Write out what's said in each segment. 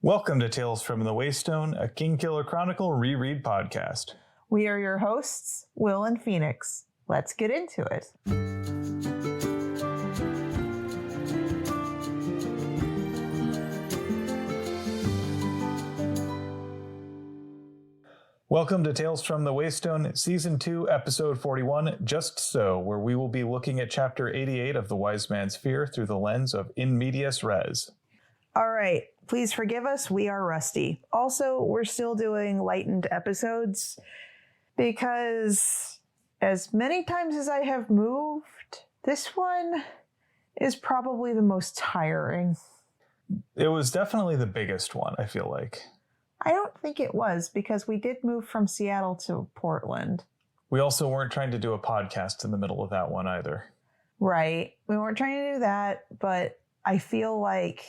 Welcome to Tales from the Waystone, a Kingkiller Chronicle reread podcast. We are your hosts, Will and Phoenix. Let's get into it. Welcome to Tales from the Waystone, Season 2, Episode 41, Just So, where we will be looking at Chapter 88 of The Wise Man's Fear through the lens of In Medias Res. All right, please forgive us, we are rusty. Also, we're still doing lightened episodes because as many times as I have moved, this one is probably the most tiring. It was definitely the biggest one, I feel like. I don't think it was, because we did move from Seattle to Portland. We also weren't trying to do a podcast in the middle of that one either. Right, we weren't trying to do that, but I feel like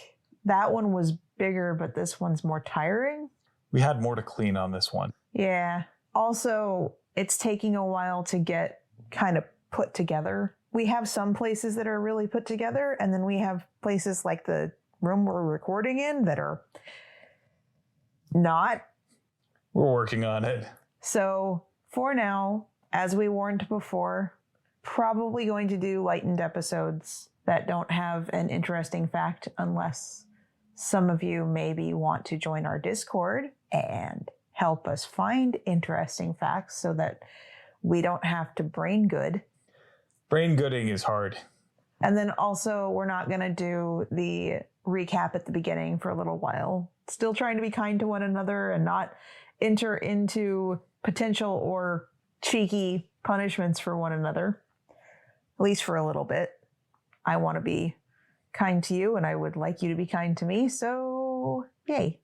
that one was bigger, but this one's more tiring. We had more to clean on this one. Yeah. Also, it's taking a while to get kind of put together. We have some places that are really put together, and then we have places like the room we're recording in that are not. We're working on it. So for now, as we warned before, probably going to do lightened episodes that don't have an interesting fact unless some of you maybe want to join our Discord and help us find interesting facts so that we don't have to brain good. Brain gooding is hard. And then also, we're not going to do the recap at the beginning for a little while. Still trying to be kind to one another and not enter into potential or cheeky punishments for one another, at least for a little bit. I want to be kind to you and I would like you to be kind to me, so yay.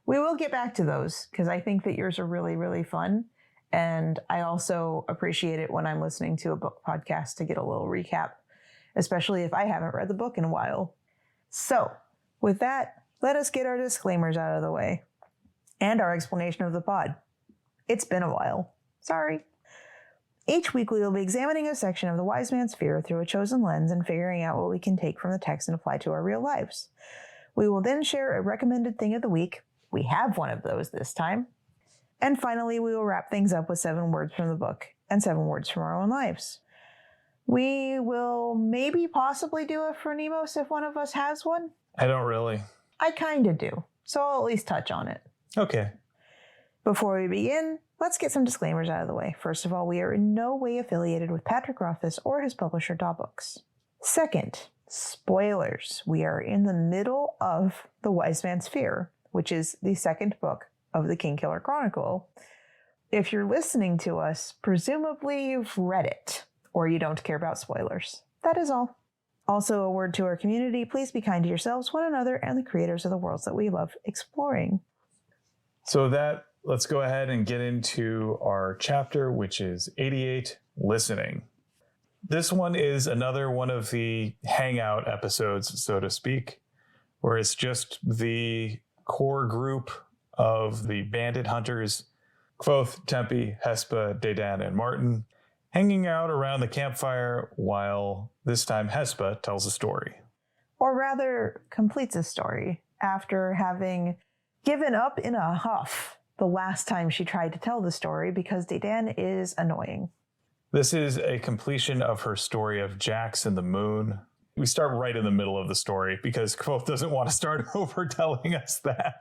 We will get back to those because I think that yours are really, really fun. And I also appreciate it when I'm listening to a book podcast to get a little recap, especially if I haven't read the book in a while. So with that, let us get our disclaimers out of the way and our explanation of the pod. It's been a while. Sorry. Each week we will be examining a section of The Wise Man's Fear through a chosen lens and figuring out what we can take from the text and apply to our real lives. We will then share a recommended thing of the week. We have one of those this time. And finally, we will wrap things up with 7 words from the book and 7 words from our own lives. We will maybe possibly do a Phronimos if one of us has one. I don't really. I kind of do, so I'll at least touch on it. Okay. Before we begin, let's get some disclaimers out of the way. First of all, we are in no way affiliated with Patrick Rothfuss or his publisher, Books. Second, spoilers. We are in the middle of The Wise Man's Fear, which is the second book of the Kingkiller Chronicle. If you're listening to us, presumably you've read it, or you don't care about spoilers. That is all. Also, a word to our community, please be kind to yourselves, one another, and the creators of the worlds that we love exploring. So let's go ahead and get into our chapter, which is 88, Listening. This one is another one of the hangout episodes, so to speak, where it's just the core group of the bandit hunters, Kvothe, Tempe, Hespa, Dedan, and Martin, hanging out around the campfire while this time Hespa tells a story. Or rather, completes a story after having given up in a huff the last time she tried to tell the story because Dedan is annoying. This is a completion of her story of Jax and the moon. We start right in the middle of the story because Kvothe doesn't want to start over telling us that.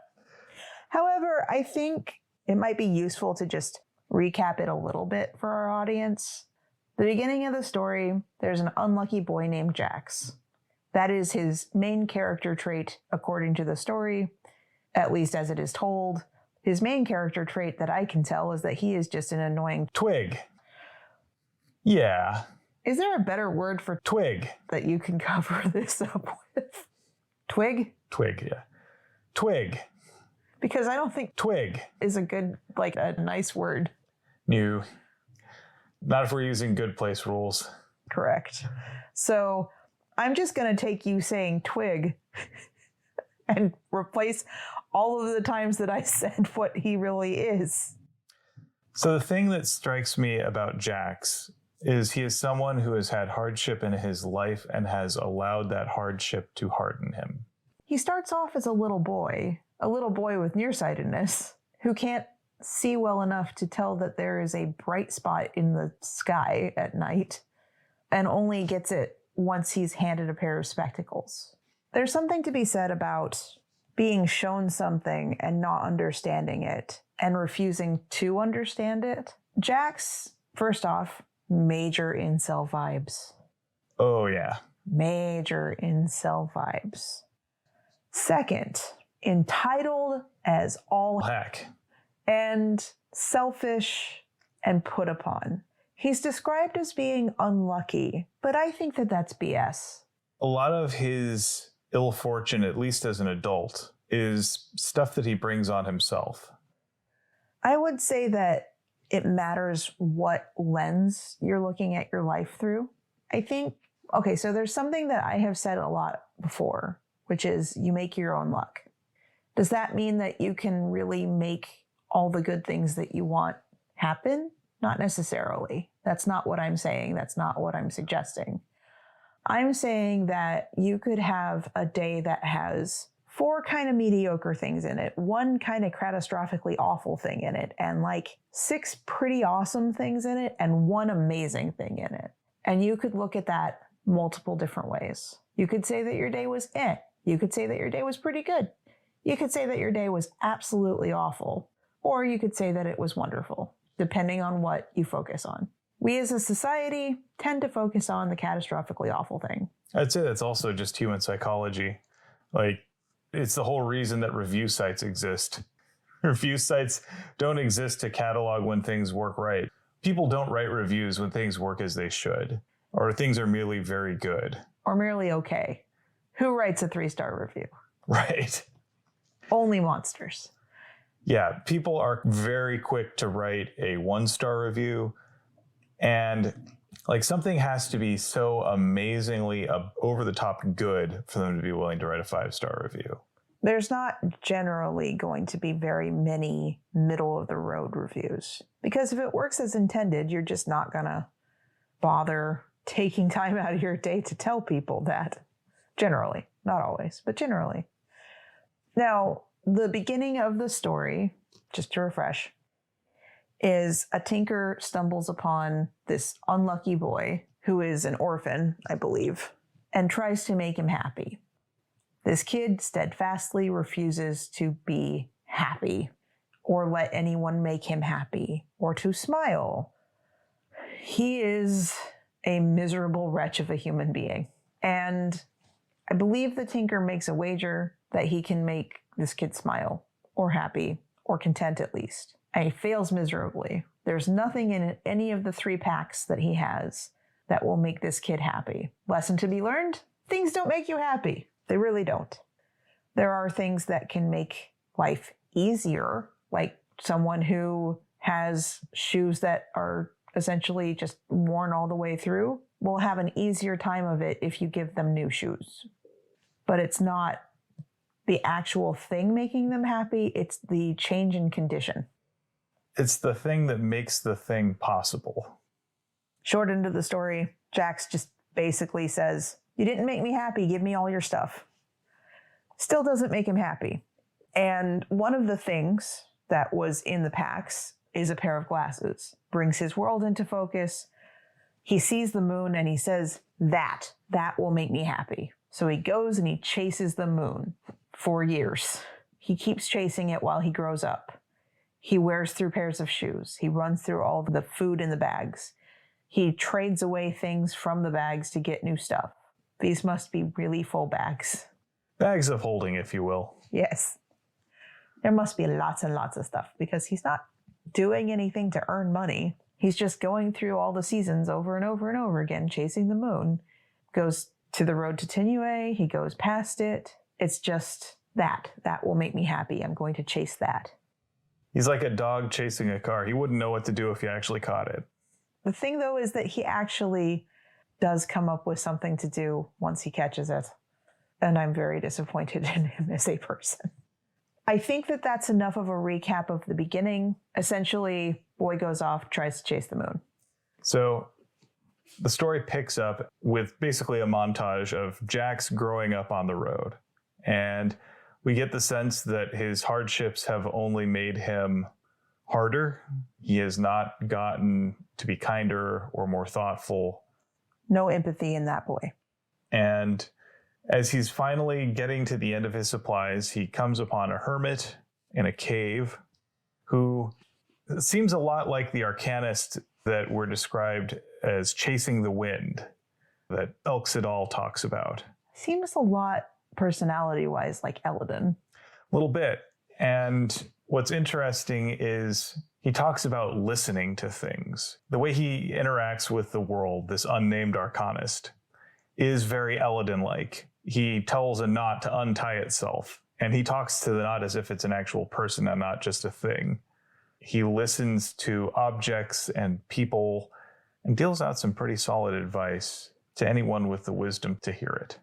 However, I think it might be useful to just recap it a little bit for our audience. The beginning of the story, there's an unlucky boy named Jax. That is his main character trait according to the story, at least as it is told. His main character trait that I can tell is that he is just an annoying twig. Yeah. Is there a better word for twig that you can cover this up with? Twig? Twig, yeah. Twig. Because I don't think twig is a good, a nice word. No. Not if we're using good place rules. Correct. So I'm just going to take you saying twig and replace all of the times that I said what he really is. So the thing that strikes me about Jax is he is someone who has had hardship in his life and has allowed that hardship to harden him. He starts off as a little boy with nearsightedness, who can't see well enough to tell that there is a bright spot in the sky at night, and only gets it once he's handed a pair of spectacles. There's something to be said about being shown something and not understanding it and refusing to understand it. Jax, first off, major incel vibes. Oh, yeah. Major incel vibes. Second, entitled as all heck. And selfish and put upon. He's described as being unlucky, but I think that that's BS. A lot of his ill fortune, at least as an adult, is stuff that he brings on himself. I would say that it matters what lens you're looking at your life through. I think, okay, so there's something that I have said a lot before, which is you make your own luck. Does that mean that you can really make all the good things that you want happen? Not necessarily. That's not what I'm saying. That's not what I'm suggesting. I'm saying that you could have a day that has 4 kind of mediocre things in it, 1 kind of catastrophically awful thing in it, and like 6 pretty awesome things in it, and 1 amazing thing in it. And you could look at that multiple different ways. You could say that your day was You could say that your day was pretty good. You could say that your day was absolutely awful. Or you could say that it was wonderful, depending on what you focus on. We as a society tend to focus on the catastrophically awful thing. I'd say that's also just human psychology. Like, it's the whole reason that review sites exist. Review sites don't exist to catalog when things work right. People don't write reviews when things work as they should, or things are merely very good. Or merely okay. Who writes a 3-star review? Right. Only monsters. Yeah, people are very quick to write a 1-star review, and like something has to be so amazingly over the top good for them to be willing to write a 5-star review. There's not generally going to be very many middle of the road reviews, because if it works as intended, you're just not gonna bother taking time out of your day to tell people that. Generally, not always, but generally. Now, the beginning of the story, just to refresh, is a tinker stumbles upon this unlucky boy who is an orphan, I believe, and tries to make him happy. This kid steadfastly refuses to be happy or let anyone make him happy or to smile. He is a miserable wretch of a human being. And I believe the tinker makes a wager that he can make this kid smile or happy or content at least. And he fails miserably. There's nothing in any of the 3 packs that he has that will make this kid happy. Lesson to be learned: things don't make you happy. They really don't. There are things that can make life easier, like someone who has shoes that are essentially just worn all the way through will have an easier time of it if you give them new shoes. But it's not the actual thing making them happy, it's the change in condition. It's the thing that makes the thing possible. Short end of the story, Jax just basically says, "You didn't make me happy, give me all your stuff." Still doesn't make him happy. And one of the things that was in the packs is a pair of glasses. Brings his world into focus. He sees the moon and he says, that will make me happy. So he goes and he chases the moon for years. He keeps chasing it while he grows up. He wears through pairs of shoes. He runs through all the food in the bags. He trades away things from the bags to get new stuff. These must be really full bags. Bags of holding, if you will. Yes. There must be lots and lots of stuff because he's not doing anything to earn money. He's just going through all the seasons over and over and over again, chasing the moon. Goes to the road to Tenue. He goes past it. It's just that will make me happy. I'm going to chase that. He's like a dog chasing a car. He wouldn't know what to do if you actually caught it. The thing, though, is that he actually does come up with something to do once he catches it. And I'm very disappointed in him as a person. I think that that's enough of a recap of the beginning. Essentially, boy goes off, tries to chase the moon. So the story picks up with basically a montage of Jax growing up on the road And we get the sense that his hardships have only made him harder. He has not gotten to be kinder or more thoughtful. No empathy in that boy. And as he's finally getting to the end of his supplies, he comes upon a hermit in a cave who seems a lot like the arcanist that were described as chasing the wind that Elk Sidal talks about. Seems a lot personality-wise like Eladin. A little bit. And what's interesting is he talks about listening to things. The way he interacts with the world, this unnamed arcanist, is very Eladin-like. He tells a knot to untie itself, and he talks to the knot as if it's an actual person and not just a thing. He listens to objects and people and deals out some pretty solid advice to anyone with the wisdom to hear it.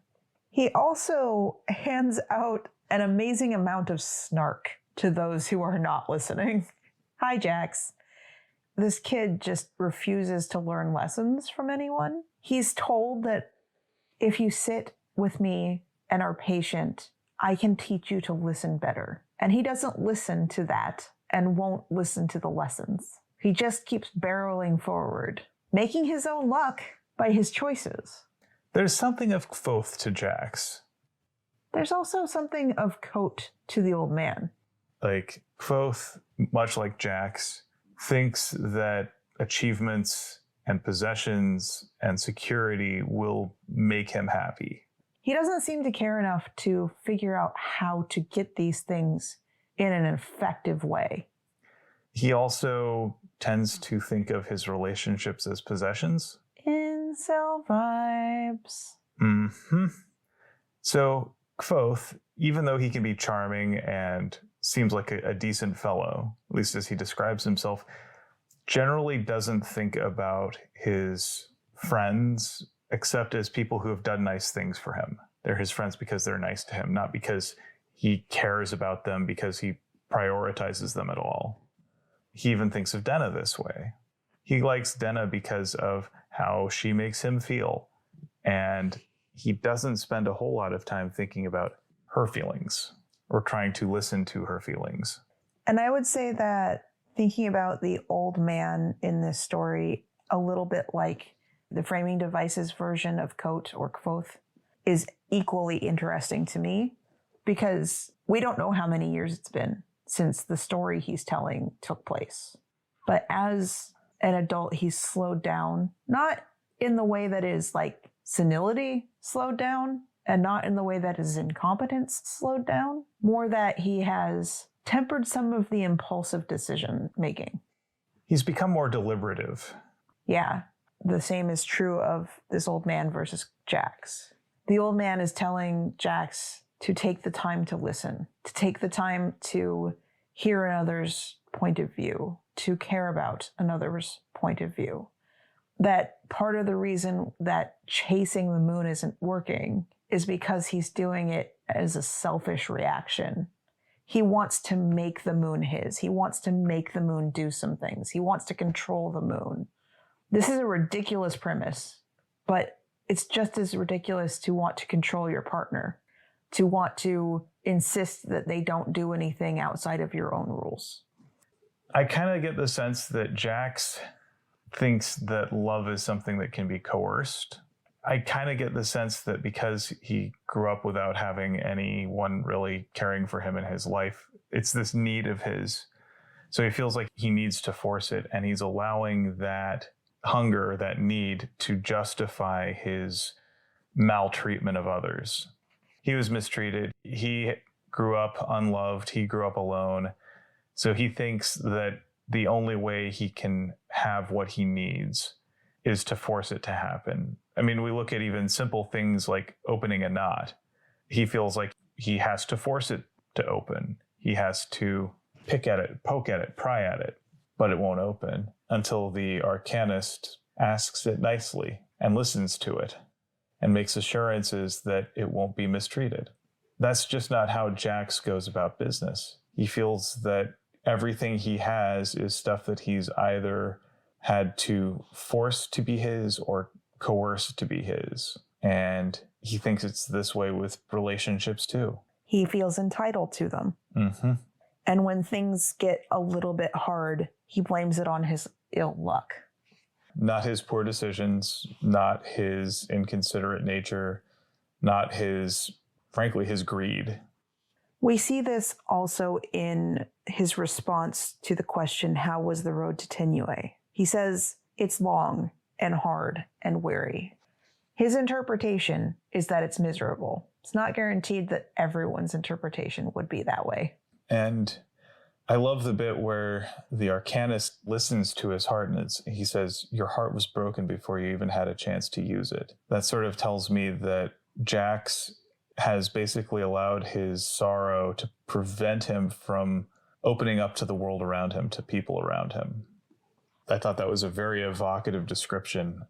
He also hands out an amazing amount of snark to those who are not listening. Hi, Jax. This kid just refuses to learn lessons from anyone. He's told that if you sit with me and are patient, I can teach you to listen better. And he doesn't listen to that and won't listen to the lessons. He just keeps barreling forward, making his own luck by his choices. There's something of Kvothe to Jax. There's also something of Coat to the old man. Like, Kvothe, much like Jax, thinks that achievements and possessions and security will make him happy. He doesn't seem to care enough to figure out how to get these things in an effective way. He also tends to think of his relationships as possessions. Incel vibes. Mm-hmm. So Kvothe, even though he can be charming and seems like a decent fellow, at least as he describes himself, generally doesn't think about his friends except as people who have done nice things for him. They're his friends because they're nice to him, not because he cares about them, because he prioritizes them at all. He even thinks of Denna this way. He likes Denna because of how she makes him feel. And he doesn't spend a whole lot of time thinking about her feelings or trying to listen to her feelings. And I would say that thinking about the old man in this story, a little bit like the framing devices version of Coat or Kvothe, is equally interesting to me because we don't know how many years it's been since the story he's telling took place. But as an adult, he's slowed down, not in the way that is like senility slowed down, and not in the way that his incompetence slowed down, more that he has tempered some of the impulsive decision making. He's become more deliberative. Yeah, the same is true of this old man versus Jax. The old man is telling Jax to take the time to listen, to take the time to hear another's point of view, to care about another's point of view. That part of the reason that chasing the moon isn't working is because he's doing it as a selfish reaction. He wants to make the moon his. He wants to make the moon do some things. He wants to control the moon. This is a ridiculous premise, but it's just as ridiculous to want to control your partner, to want to insist that they don't do anything outside of your own rules. I kind of get the sense that Jax thinks that love is something that can be coerced. I kind of get the sense that because he grew up without having anyone really caring for him in his life, it's this need of his. So he feels like he needs to force it, and he's allowing that hunger, that need, to justify his maltreatment of others. He was mistreated. He grew up unloved. He grew up alone. So he thinks that the only way he can have what he needs is to force it to happen. I mean, we look at even simple things like opening a knot. He feels like he has to force it to open. He has to pick at it, poke at it, pry at it, but it won't open until the arcanist asks it nicely and listens to it and makes assurances that it won't be mistreated. That's just not how Jax goes about business. He feels that everything he has is stuff that he's either had to force to be his or coerce to be his. And he thinks it's this way with relationships too. he feels entitled to them. Mm-hmm. And when things get a little bit hard, he blames it on his ill luck. Not his poor decisions, not his inconsiderate nature, not frankly, his greed. We see this also in his response to the question, how was the road to TftWS? He says, it's long and hard and weary. His interpretation is that it's miserable. It's not guaranteed that everyone's interpretation would be that way. And I love the bit where the Arcanist listens to his heart and he says, your heart was broken before you even had a chance to use it. That sort of tells me that Jax has basically allowed his sorrow to prevent him from opening up to the world around him, to people around him. I thought that was a very evocative description.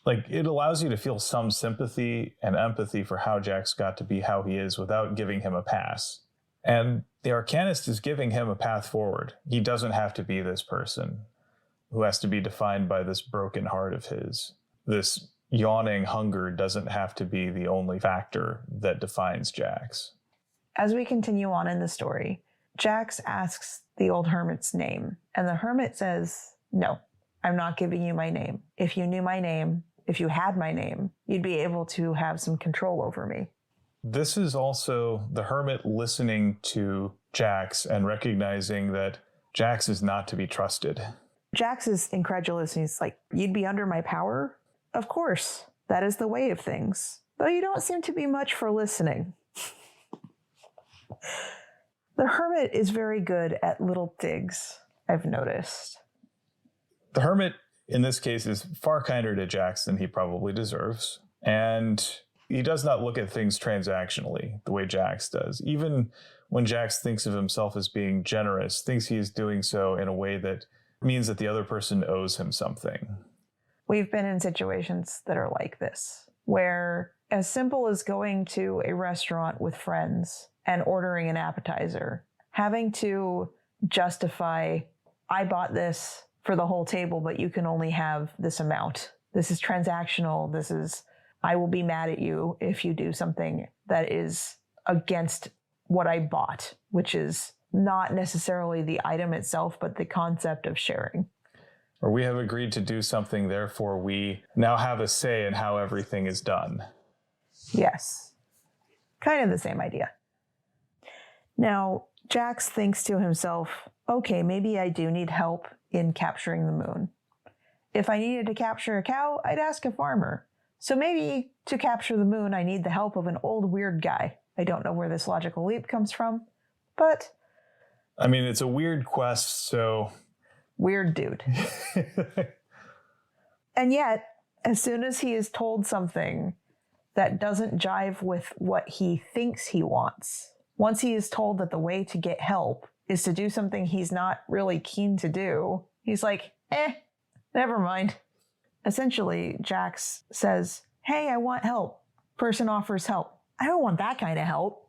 Like, it allows you to feel some sympathy and empathy for how Jax got to be how he is without giving him a pass. And the Arcanist is giving him a path forward. He doesn't have to be this person who has to be defined by this broken heart of his. This yawning hunger doesn't have to be the only factor that defines Jax. As we continue on in the story, Jax asks the old hermit's name, and the hermit says, no, I'm not giving you my name. If you knew my name, if you had my name, you'd be able to have some control over me. This is also the hermit listening to Jax and recognizing that Jax is not to be trusted. Jax is incredulous, and he's like, you'd be under my power? Of course, that is the way of things. Though you don't seem to be much for listening. The hermit is very good at little digs, I've noticed. The hermit, in this case, is far kinder to Jax than he probably deserves. And he does not look at things transactionally the way Jax does. Even when Jax thinks of himself as being generous, thinks he is doing so in a way that means that the other person owes him something. We've been in situations that are like this, where as simple as going to a restaurant with friends and ordering an appetizer, having to justify, I bought this for the whole table, but you can only have this amount. This is transactional. This is, I will be mad at you if you do something that is against what I bought, which is not necessarily the item itself, but the concept of sharing. Or we have agreed to do something, therefore we now have a say in how everything is done. Yes. Kind of the same idea. Now, Jax thinks to himself, okay, maybe I do need help in capturing the moon. If I needed to capture a cow, I'd ask a farmer. So maybe to capture the moon, I need the help of an old weird guy. I don't know where this logical leap comes from, but... I mean, it's a weird quest, so... Weird dude. And yet, as soon as he is told something that doesn't jive with what he thinks he wants, once he is told that the way to get help is to do something he's not really keen to do, he's like, never mind. Essentially, Jax says, hey, I want help. Person offers help. I don't want that kind of help.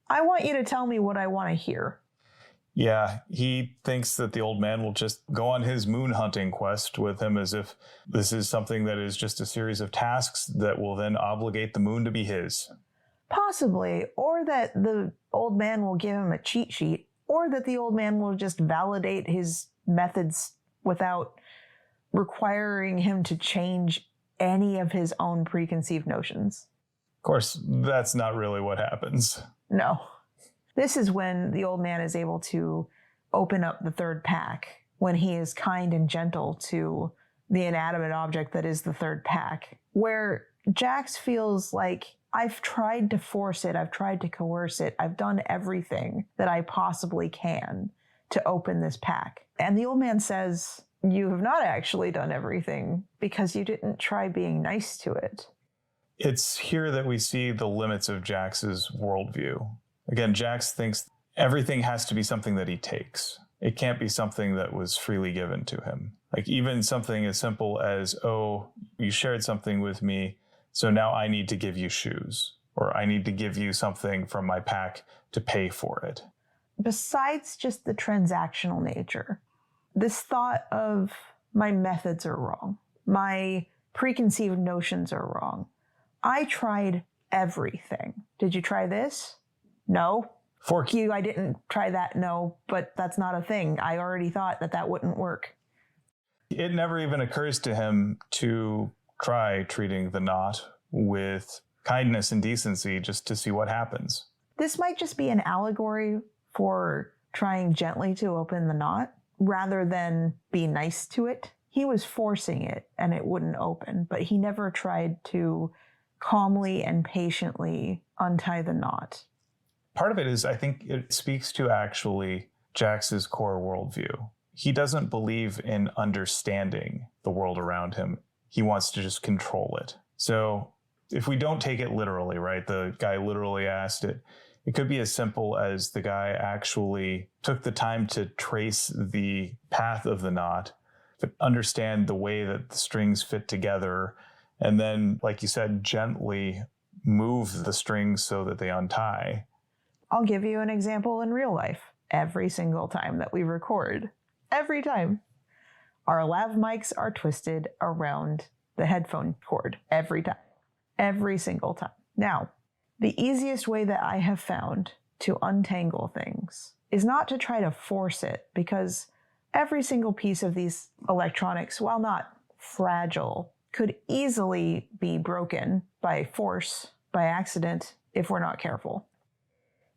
I want you to tell me what I want to hear. Yeah, he thinks that the old man will just go on his moon hunting quest with him as if this is something that is just a series of tasks that will then obligate the moon to be his. Possibly, or that the old man will give him a cheat sheet, or that the old man will just validate his methods without requiring him to change any of his own preconceived notions. Of course, that's not really what happens. No. This is when the old man is able to open up the third pack, when he is kind and gentle to the inanimate object that is the third pack, where Jax feels like, I've tried to force it, I've tried to coerce it, I've done everything that I possibly can to open this pack. And the old man says, you have not actually done everything because you didn't try being nice to it. It's here that we see the limits of Jax's worldview. Again, Jax thinks everything has to be something that he takes. It can't be something that was freely given to him. Like even something as simple as, oh, you shared something with me, so now I need to give you shoes, or I need to give you something from my pack to pay for it. Besides just the transactional nature, this thought of my methods are wrong, my preconceived notions are wrong. I tried everything. Did you try this? No. Fork You, I didn't try that. No, but that's not a thing. I already thought that wouldn't work. It never even occurs to him to try treating the knot with kindness and decency just to see what happens. This might just be an allegory for trying gently to open the knot rather than be nice to it. He was forcing it and it wouldn't open, but he never tried to calmly and patiently untie the knot. Part of it is, I think it speaks to actually Jax's core worldview. He doesn't believe in understanding the world around him. He wants to just control it. So if we don't take it literally, right, the guy literally asked it, it could be as simple as the guy actually took the time to trace the path of the knot, but understand the way that the strings fit together, and then, like you said, gently move the strings so that they untie. I'll give you an example in real life. Every single time that we record, every time, our lav mics are twisted around the headphone cord. Every time. Every single time. Now, the easiest way that I have found to untangle things is not to try to force it, because every single piece of these electronics, while not fragile, could easily be broken by force, by accident, if we're not careful.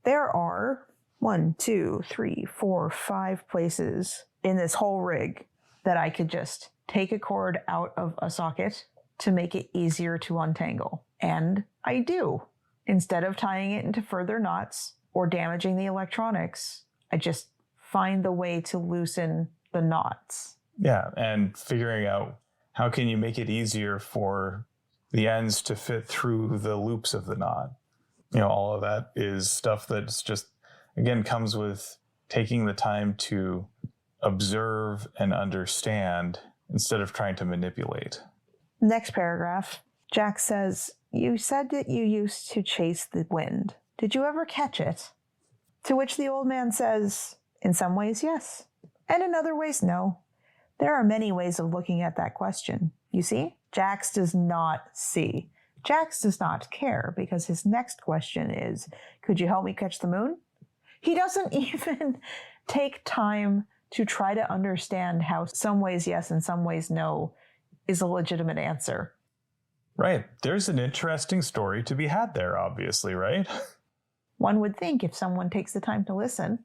There are 1, 2, 3, 4, 5 places in this whole rig that I could just take a cord out of a socket to make it easier to untangle. And I do. Instead of tying it into further knots or damaging the electronics, I just find the way to loosen the knots. Yeah, and figuring out how can you make it easier for the ends to fit through the loops of the knot. All of that is stuff that's just, again, comes with taking the time to observe and understand instead of trying to manipulate. Next paragraph, Jax says, "You said that you used to chase the wind. Did you ever catch it?" To which the old man says, "In some ways, yes. And in other ways, no. There are many ways of looking at that question. You see?" Jax does not see. Jax does not care, because his next question is, "Could you help me catch the moon?" He doesn't even take time to try to understand how some ways yes and some ways no is a legitimate answer. Right. There's an interesting story to be had there, obviously, right? One would think if someone takes the time to listen.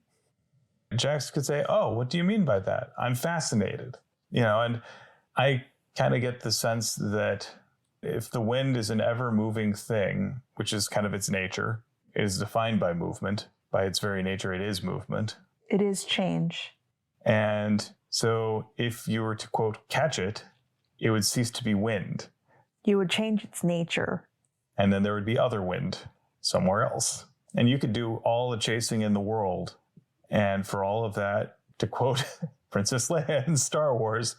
Jax could say, "Oh, what do you mean by that? I'm fascinated." And I kind of get the sense that if the wind is an ever-moving thing, which is kind of its nature, it is defined by movement. By its very nature, it is movement. It is change. And so if you were to, quote, catch it, it would cease to be wind. You would change its nature. And then there would be other wind somewhere else. And you could do all the chasing in the world. And for all of that, to quote Princess Leia in Star Wars,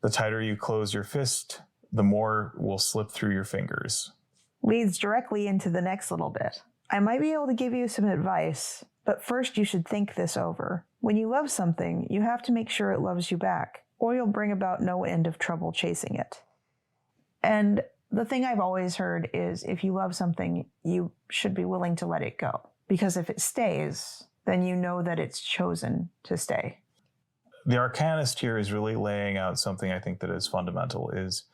the tighter you close your fist, the more will slip through your fingers. Leads directly into the next little bit. I might be able to give you some advice, but first you should think this over. When you love something, you have to make sure it loves you back, or you'll bring about no end of trouble chasing it. And the thing I've always heard is if you love something, you should be willing to let it go. Because if it stays, then you know that it's chosen to stay. The arcanist here is really laying out something I think that is fundamental, is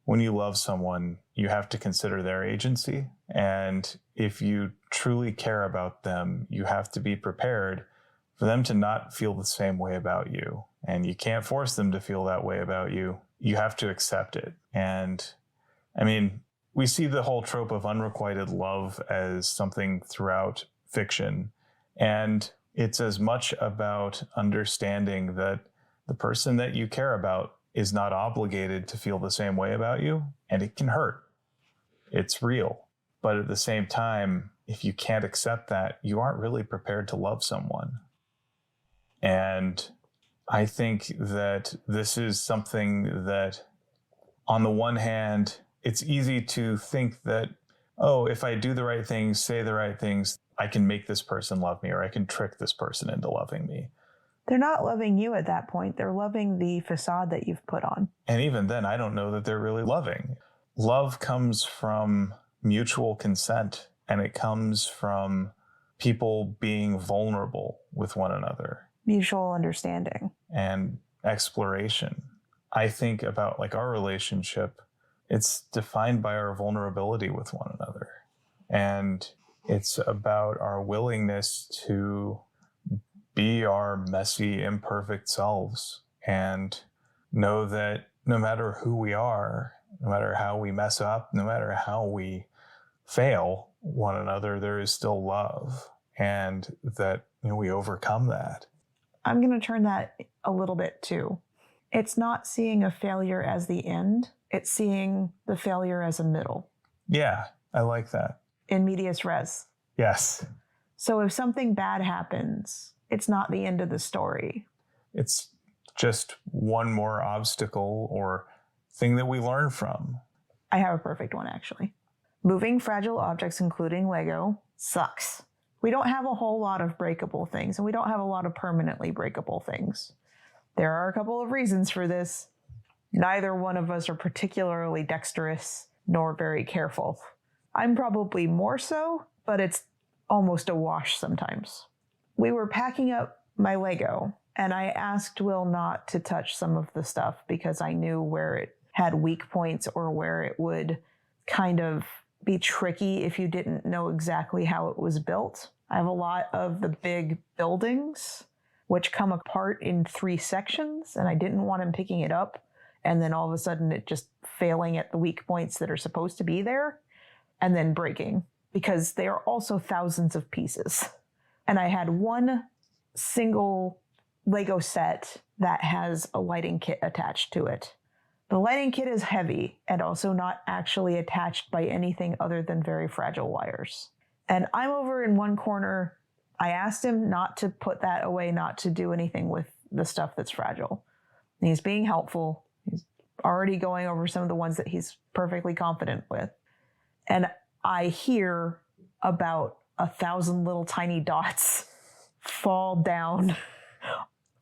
when you love someone, you have to consider their agency. And if you truly care about them, you have to be prepared for them to not feel the same way about you. And you can't force them to feel that way about you. You have to accept it. And I mean, we see the whole trope of unrequited love as something throughout fiction. And it's as much about understanding that the person that you care about is not obligated to feel the same way about you, and it can hurt. It's real. But at the same time, if you can't accept that, you aren't really prepared to love someone. And I think that this is something that, on the one hand, it's easy to think that, oh, if I do the right things, say the right things, I can make this person love me, or I can trick this person into loving me. They're not loving you at that point. They're loving the facade that you've put on. And even then, I don't know that they're really loving. Love comes from mutual consent, and it comes from people being vulnerable with one another. Mutual understanding. And exploration. I think about like our relationship, it's defined by our vulnerability with one another. And it's about our willingness to be our messy, imperfect selves and know that no matter who we are, no matter how we mess up, no matter how we fail one another, there is still love, and that we overcome that. I'm going to turn that a little bit too. It's not seeing a failure as the end. It's seeing the failure as a middle. Yeah, I like that. In medias res. Yes. So if something bad happens, it's not the end of the story. It's just one more obstacle or thing that we learn from. I have a perfect one, actually. Moving fragile objects, including Lego, sucks. We don't have a whole lot of breakable things, and we don't have a lot of permanently breakable things. There are a couple of reasons for this. Neither one of us are particularly dexterous nor very careful. I'm probably more so, but it's almost a wash sometimes. We were packing up my Lego, and I asked Will not to touch some of the stuff because I knew where it had weak points or where it would kind of be tricky if you didn't know exactly how it was built. I have a lot of the big buildings which come apart in 3 sections, and I didn't want him picking it up and then all of a sudden it just failing at the weak points that are supposed to be there and then breaking, because they are also thousands of pieces. And I had one single Lego set that has a lighting kit attached to it. The lighting kit is heavy and also not actually attached by anything other than very fragile wires. And I'm over in one corner. I asked him not to put that away, not to do anything with the stuff that's fragile. And he's being helpful. He's already going over some of the ones that he's perfectly confident with. And I hear about 1,000 little tiny dots fall down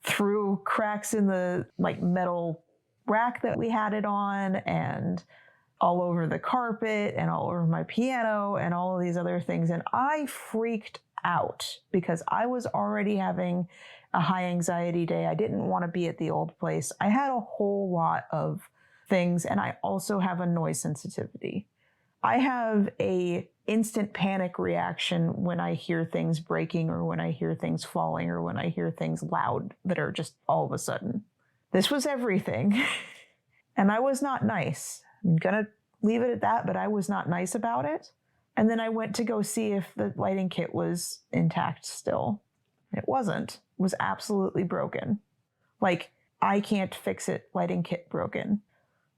through cracks in the metal rack that we had it on, and all over the carpet and all over my piano and all of these other things. And I freaked out because I was already having a high anxiety day. I didn't want to be at the old place. I had a whole lot of things, and I also have a noise sensitivity. I have a instant panic reaction when I hear things breaking or when I hear things falling or when I hear things loud that are just all of a sudden. This was everything. And I was not nice. I'm going to leave it at that, but I was not nice about it. And then I went to go see if the lighting kit was intact still. It wasn't. It was absolutely broken. I can't fix it, lighting kit broken.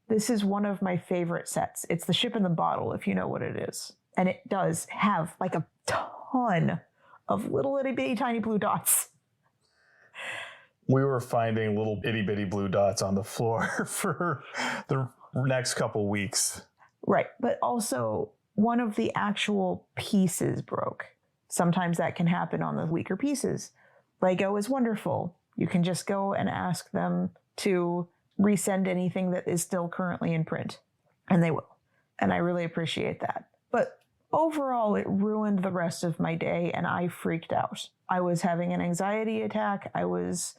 This is one of my favorite sets. It's the ship in the bottle, if you know what it is. And it does have a ton of little itty bitty tiny blue dots. We were finding little itty bitty blue dots on the floor for the next couple weeks. Right. But also, one of the actual pieces broke. Sometimes that can happen on the weaker pieces. Lego is wonderful. You can just go and ask them to resend anything that is still currently in print. And they will. And I really appreciate that. But overall, it ruined the rest of my day, and I freaked out. I was having an anxiety attack. I was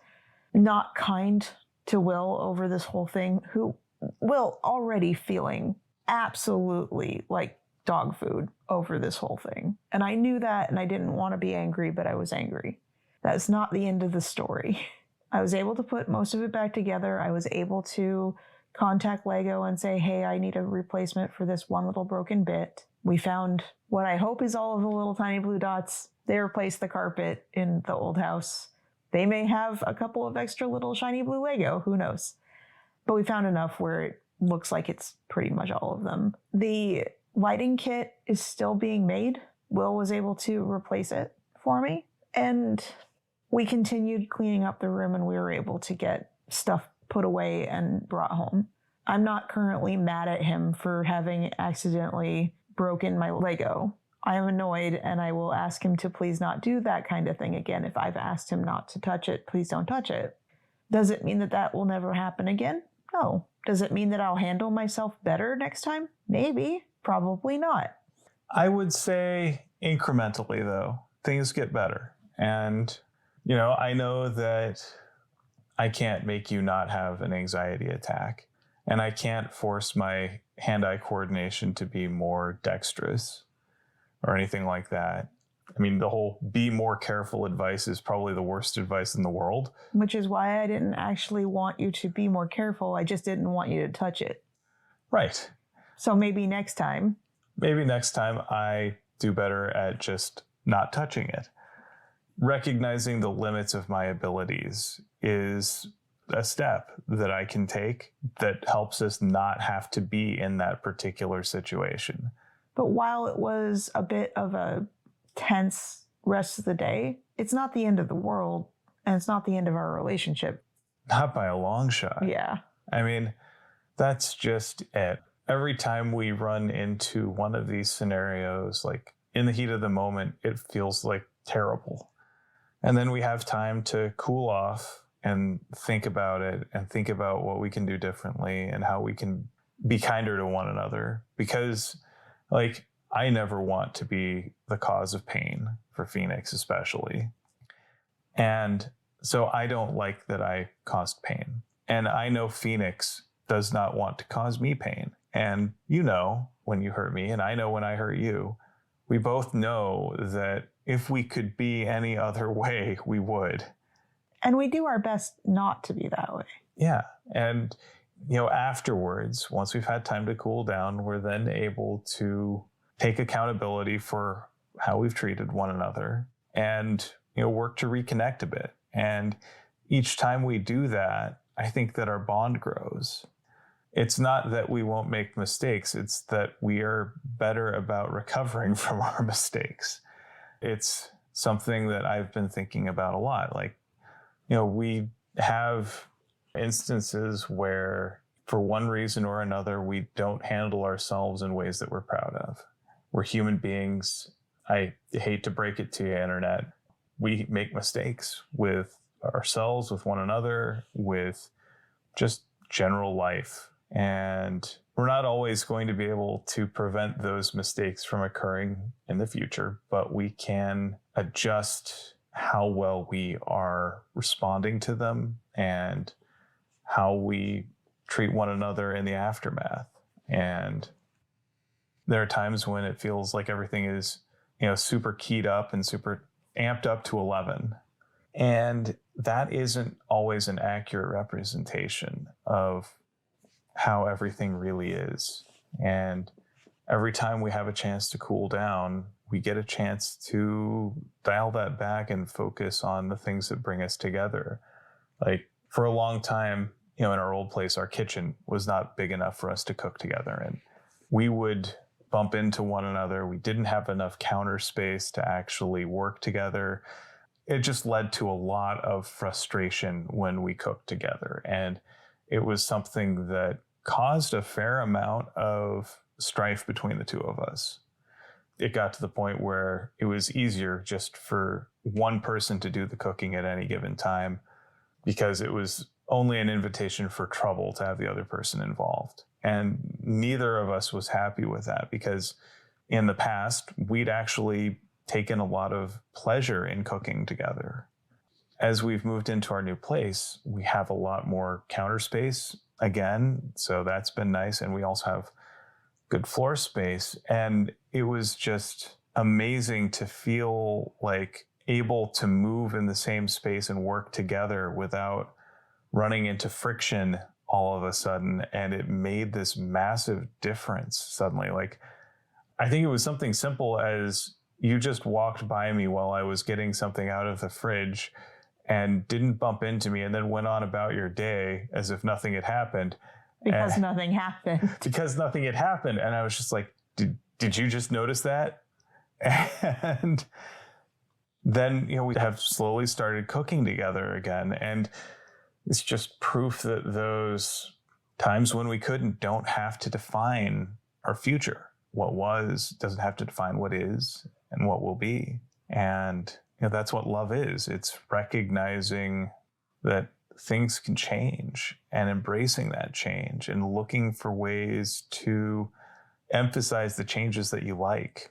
not kind to Will over this whole thing, who Will already feeling absolutely like dog food over this whole thing. And I knew that, and I didn't want to be angry, but I was angry. That's not the end of the story. I was able to put most of it back together. I was able to contact Lego and say, hey, I need a replacement for this one little broken bit. We found what I hope is all of the little tiny blue dots. They replaced the carpet in the old house. They may have a couple of extra little shiny blue Lego, who knows? But we found enough where it looks like it's pretty much all of them. The lighting kit is still being made. Will was able to replace it for me. And we continued cleaning up the room, and we were able to get stuff put away and brought home. I'm not currently mad at him for having accidentally broken my Lego. I am annoyed, and I will ask him to please not do that kind of thing again. If I've asked him not to touch it, please don't touch it. Does it mean that that will never happen again? No. Does it mean that I'll handle myself better next time? Maybe. Probably not. I would say incrementally, though. things get better. And, I know that I can't make you not have an anxiety attack, and I can't force my hand-eye coordination to be more dexterous or anything like that. I mean, the whole be more careful advice is probably the worst advice in the world. Which is why I didn't actually want you to be more careful. I just didn't want you to touch it. Right. So maybe next time. Maybe next time I do better at just not touching it. Recognizing the limits of my abilities is a step that I can take that helps us not have to be in that particular situation. But while it was a bit of a tense rest of the day, it's not the end of the world, and it's not the end of our relationship. Not by a long shot. Yeah. I mean, that's just it. Every time we run into one of these scenarios, like in the heat of the moment, it feels like terrible. And then we have time to cool off and think about it and think about what we can do differently and how we can be kinder to one another. Because, like, I never want to be the cause of pain for Phoenix, especially. And so I don't like that I caused pain. And I know Phoenix does not want to cause me pain. And when you hurt me, and I know when I hurt you. We both know that if we could be any other way, we would. And we do our best not to be that way. Yeah. And, afterwards, once we've had time to cool down, we're then able to take accountability for how we've treated one another and, work to reconnect a bit. And each time we do that, I think that our bond grows. It's not that we won't make mistakes. It's that we are better about recovering from our mistakes. It's something that I've been thinking about a lot. Like, we have instances where for one reason or another, we don't handle ourselves in ways that we're proud of. We're human beings. I hate to break it to you, Internet. We make mistakes with ourselves, with one another, with just general life. And we're not always going to be able to prevent those mistakes from occurring in the future, but we can adjust how well we are responding to them and how we treat one another in the aftermath. And there are times when it feels like everything is, super keyed up and super amped up to 11. And that isn't always an accurate representation of how everything really is. And every time we have a chance to cool down, we get a chance to dial that back and focus on the things that bring us together. Like, for a long time, in our old place, our kitchen was not big enough for us to cook together. And we would bump into one another. We didn't have enough counter space to actually work together. It just led to a lot of frustration when we cooked together. And it was something that caused a fair amount of strife between the two of us. It got to the point where it was easier just for one person to do the cooking at any given time because it was only an invitation for trouble to have the other person involved. And neither of us was happy with that because in the past, we'd actually taken a lot of pleasure in cooking together. As we've moved into our new place, we have a lot more counter space again. So that's been nice. And we also have good floor space. And it was just amazing to feel like able to move in the same space and work together without running into friction all of a sudden. And it made this massive difference suddenly. Like, I think it was something simple as you just walked by me while I was getting something out of the fridge and didn't bump into me and then went on about your day as if nothing had happened. Because nothing happened. Because nothing had happened. And I was just like, did you just notice that? And then, we have slowly started cooking together again. And it's just proof that those times when we couldn't don't have to define our future. What was doesn't have to define what is and what will be. And that's what love is. It's recognizing that things can change and embracing that change and looking for ways to emphasize the changes that you like.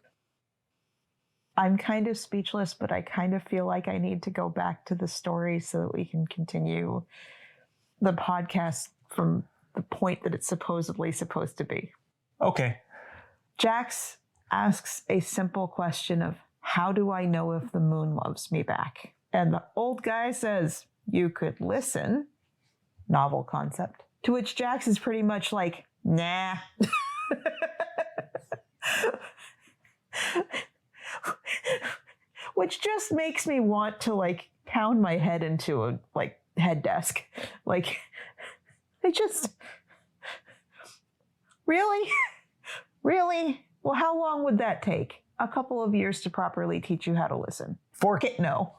I'm kind of speechless, but I kind of feel like I need to go back to the story so that we can continue the podcast from the point that it's supposedly supposed to be. Okay. Jax asks a simple question of, how do I know if the moon loves me back? And the old guy says, you could listen. Novel concept. To which Jax is pretty much like, nah. Which just makes me want to like pound my head into a like head desk. Like, I just, really? Really? Well, how long would that take? A couple of years to properly teach you how to listen. Fork it, no.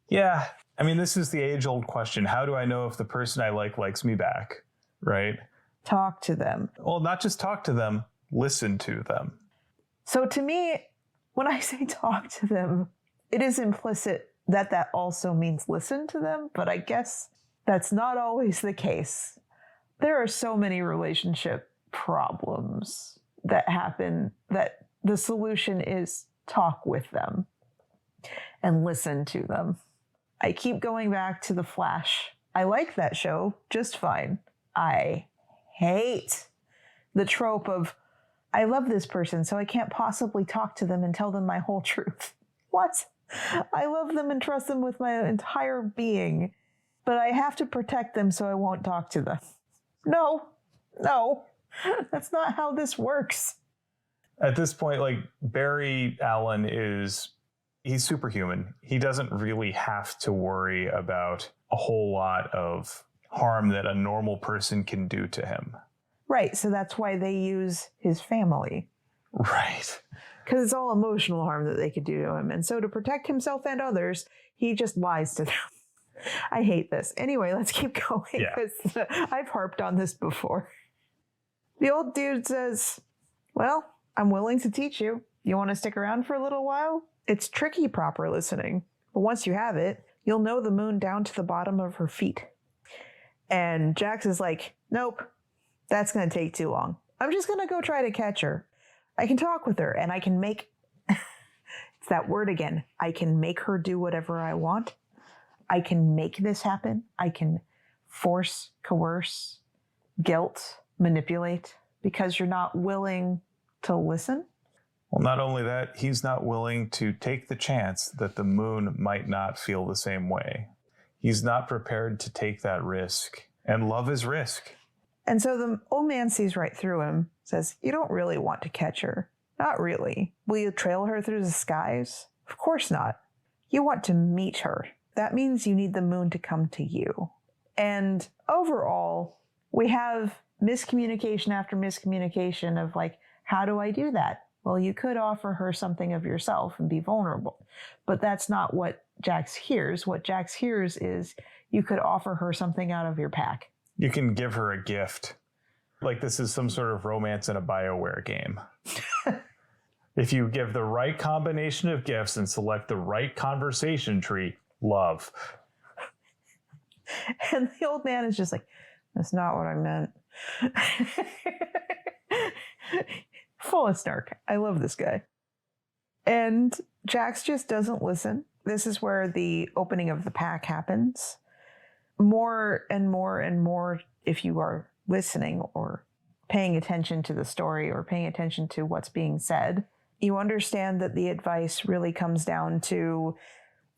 Yeah. I mean, this is the age-old question. How do I know if the person I like likes me back? Right? Talk to them. Well, not just talk to them, listen to them. So to me, when I say talk to them, it is implicit that that also means listen to them, but I guess that's not always the case. There are so many relationship problems that happen that the solution is talk with them and listen to them. I keep going back to The Flash. I like that show just fine. I hate the trope of, I love this person, so I can't possibly talk to them and tell them my whole truth. What? I love them and trust them with my entire being, but I have to protect them so I won't talk to them. No, that's not how this works. At this point, like, Barry Allen he's superhuman. He doesn't really have to worry about a whole lot of harm that a normal person can do to him. Right, so that's why they use his family. Right. Because it's all emotional harm that they could do to him. And so to protect himself and others, he just lies to them. I hate this. Anyway, let's keep going, because I've harped on this before. The old dude says, well, I'm willing to teach you. You want to stick around for a little while? It's tricky proper listening, but once you have it, you'll know the moon down to the bottom of her feet. And Jax is like, nope, that's going to take too long. I'm just going to go try to catch her. I can talk with her and I can make, it's that word again, I can make her do whatever I want. I can make this happen. I can force, coerce, guilt, manipulate, because you're not willing to listen. Well, not only that, he's not willing to take the chance that the moon might not feel the same way. He's not prepared to take that risk, and love is risk. And so the old man sees right through him, says, you don't really want to catch her. Not really. Will you trail her through the skies? Of course not. You want to meet her. That means you need the moon to come to you. And overall, we have miscommunication after miscommunication of like, how do I do that? Well, you could offer her something of yourself and be vulnerable. But that's not what Jax hears. What Jax hears is you could offer her something out of your pack. You can give her a gift. Like this is some sort of romance in a BioWare game. If you give the right combination of gifts and select the right conversation tree, love. And the old man is just like, that's not what I meant. Full of snark. I love this guy. And Jax just doesn't listen. This is where the opening of the pack happens. More and more and more, if you are listening or paying attention to the story or paying attention to what's being said, you understand that the advice really comes down to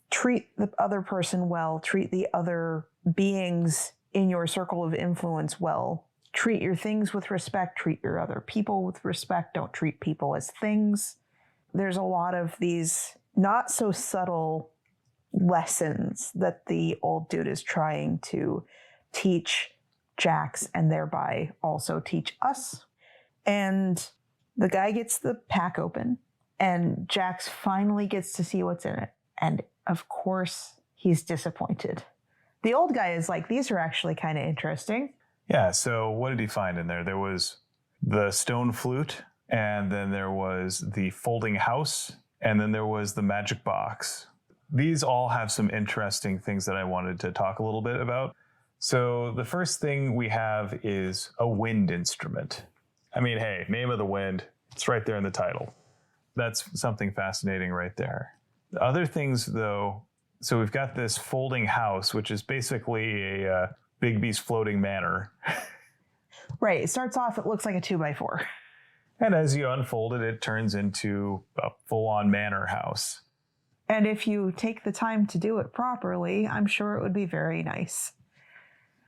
treat the other person well, treat the other beings in your circle of influence well. Treat your things with respect, treat your other people with respect, don't treat people as things. There's a lot of these not so subtle lessons that the old dude is trying to teach Jax and thereby also teach us. And the guy gets the pack open and Jax finally gets to see what's in it. And of course, he's disappointed. The old guy is like, these are actually kind of interesting. Yeah, so what did he find in there? There was the stone flute, and then there was the folding house, and then there was the magic box. These all have some interesting things that I wanted to talk a little bit about. So the first thing we have is a wind instrument. I mean, hey, name of the wind, it's right there in the title. That's something fascinating right there. The other things, though, so we've got this folding house, which is basically a Bigby's floating manor. Right. It starts off, it looks like a 2x4. And as you unfold it, it turns into a full-on manor house. And if you take the time to do it properly, I'm sure it would be very nice.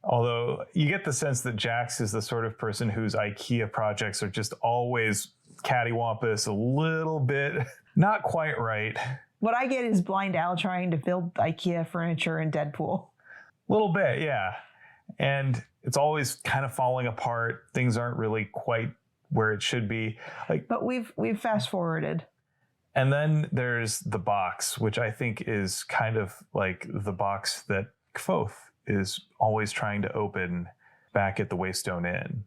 Although you get the sense that Jax is the sort of person whose IKEA projects are just always cattywampus, a little bit not quite right. What I get is Blind Al trying to build IKEA furniture in Deadpool. A little bit, yeah. And it's always kind of falling apart. Things aren't really quite where it should be. But we've fast forwarded. And then there's the box, which I think is kind of like the box that Kvothe is always trying to open back at the Waystone Inn.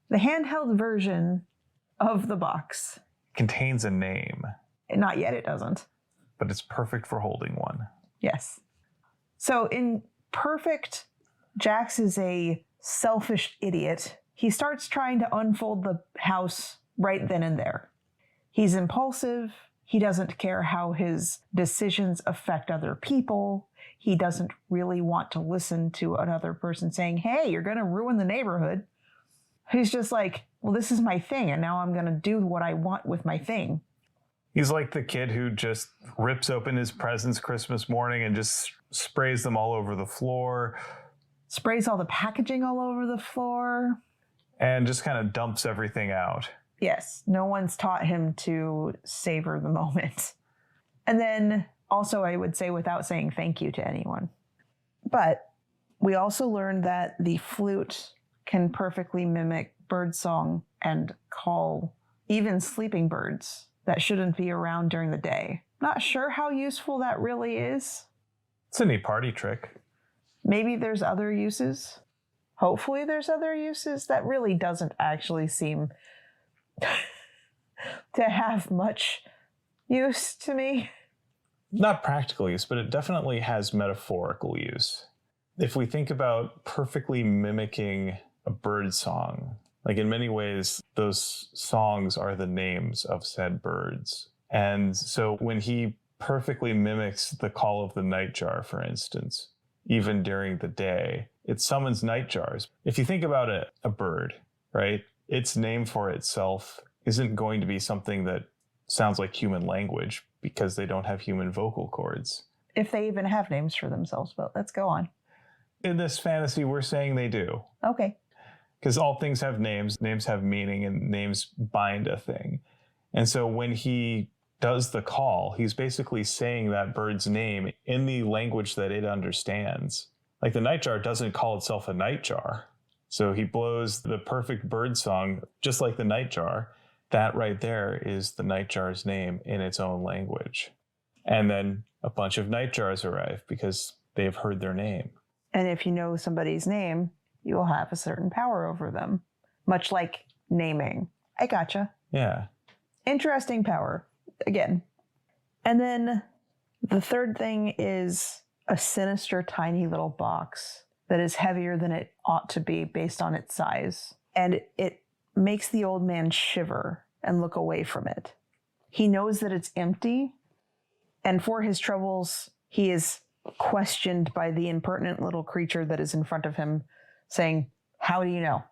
The handheld version of the box Contains a name. Not yet, it doesn't. But it's perfect for holding one. Yes. So in Perfect, Jax is a selfish idiot. He starts trying to unfold the house right then and there. He's impulsive. He doesn't care how his decisions affect other people. He doesn't really want to listen to another person saying, hey, you're going to ruin the neighborhood. He's just like, well, this is my thing, and now I'm going to do what I want with my thing. He's like the kid who just rips open his presents Christmas morning and just sprays them all over the floor. Sprays all the packaging all over the floor. And just kind of dumps everything out. Yes, no one's taught him to savor the moment. And then also, I would say, without saying thank you to anyone. But we also learned that the flute can perfectly mimic birdsong and call even sleeping birds that shouldn't be around during the day. Not sure how useful that really is. It's a neat party trick. Maybe there's other uses. Hopefully there's other uses. That really doesn't actually seem to have much use to me. Not practical use, but it definitely has metaphorical use. If we think about perfectly mimicking a bird song, like in many ways, those songs are the names of said birds. And so when he perfectly mimics the call of the nightjar, for instance, even during the day, it summons nightjars. If you think about a bird, right, its name for itself isn't going to be something that sounds like human language because they don't have human vocal cords. If they even have names for themselves, but let's go on. In this fantasy, we're saying they do. Okay. Because all things have names have meaning, and names bind a thing. And so when he does the call, he's basically saying that bird's name in the language that it understands. Like the nightjar doesn't call itself a nightjar. So he blows the perfect bird song, just like the nightjar. That right there is the nightjar's name in its own language. And then a bunch of nightjars arrive because they've heard their name. And if you know somebody's name, you will have a certain power over them. Much like naming. I gotcha. Yeah. Interesting power. Again. And then the third thing is a sinister tiny little box that is heavier than it ought to be based on its size. And it makes the old man shiver and look away from it. He knows that it's empty, and for his troubles, he is questioned by the impertinent little creature that is in front of him, saying, how do you know?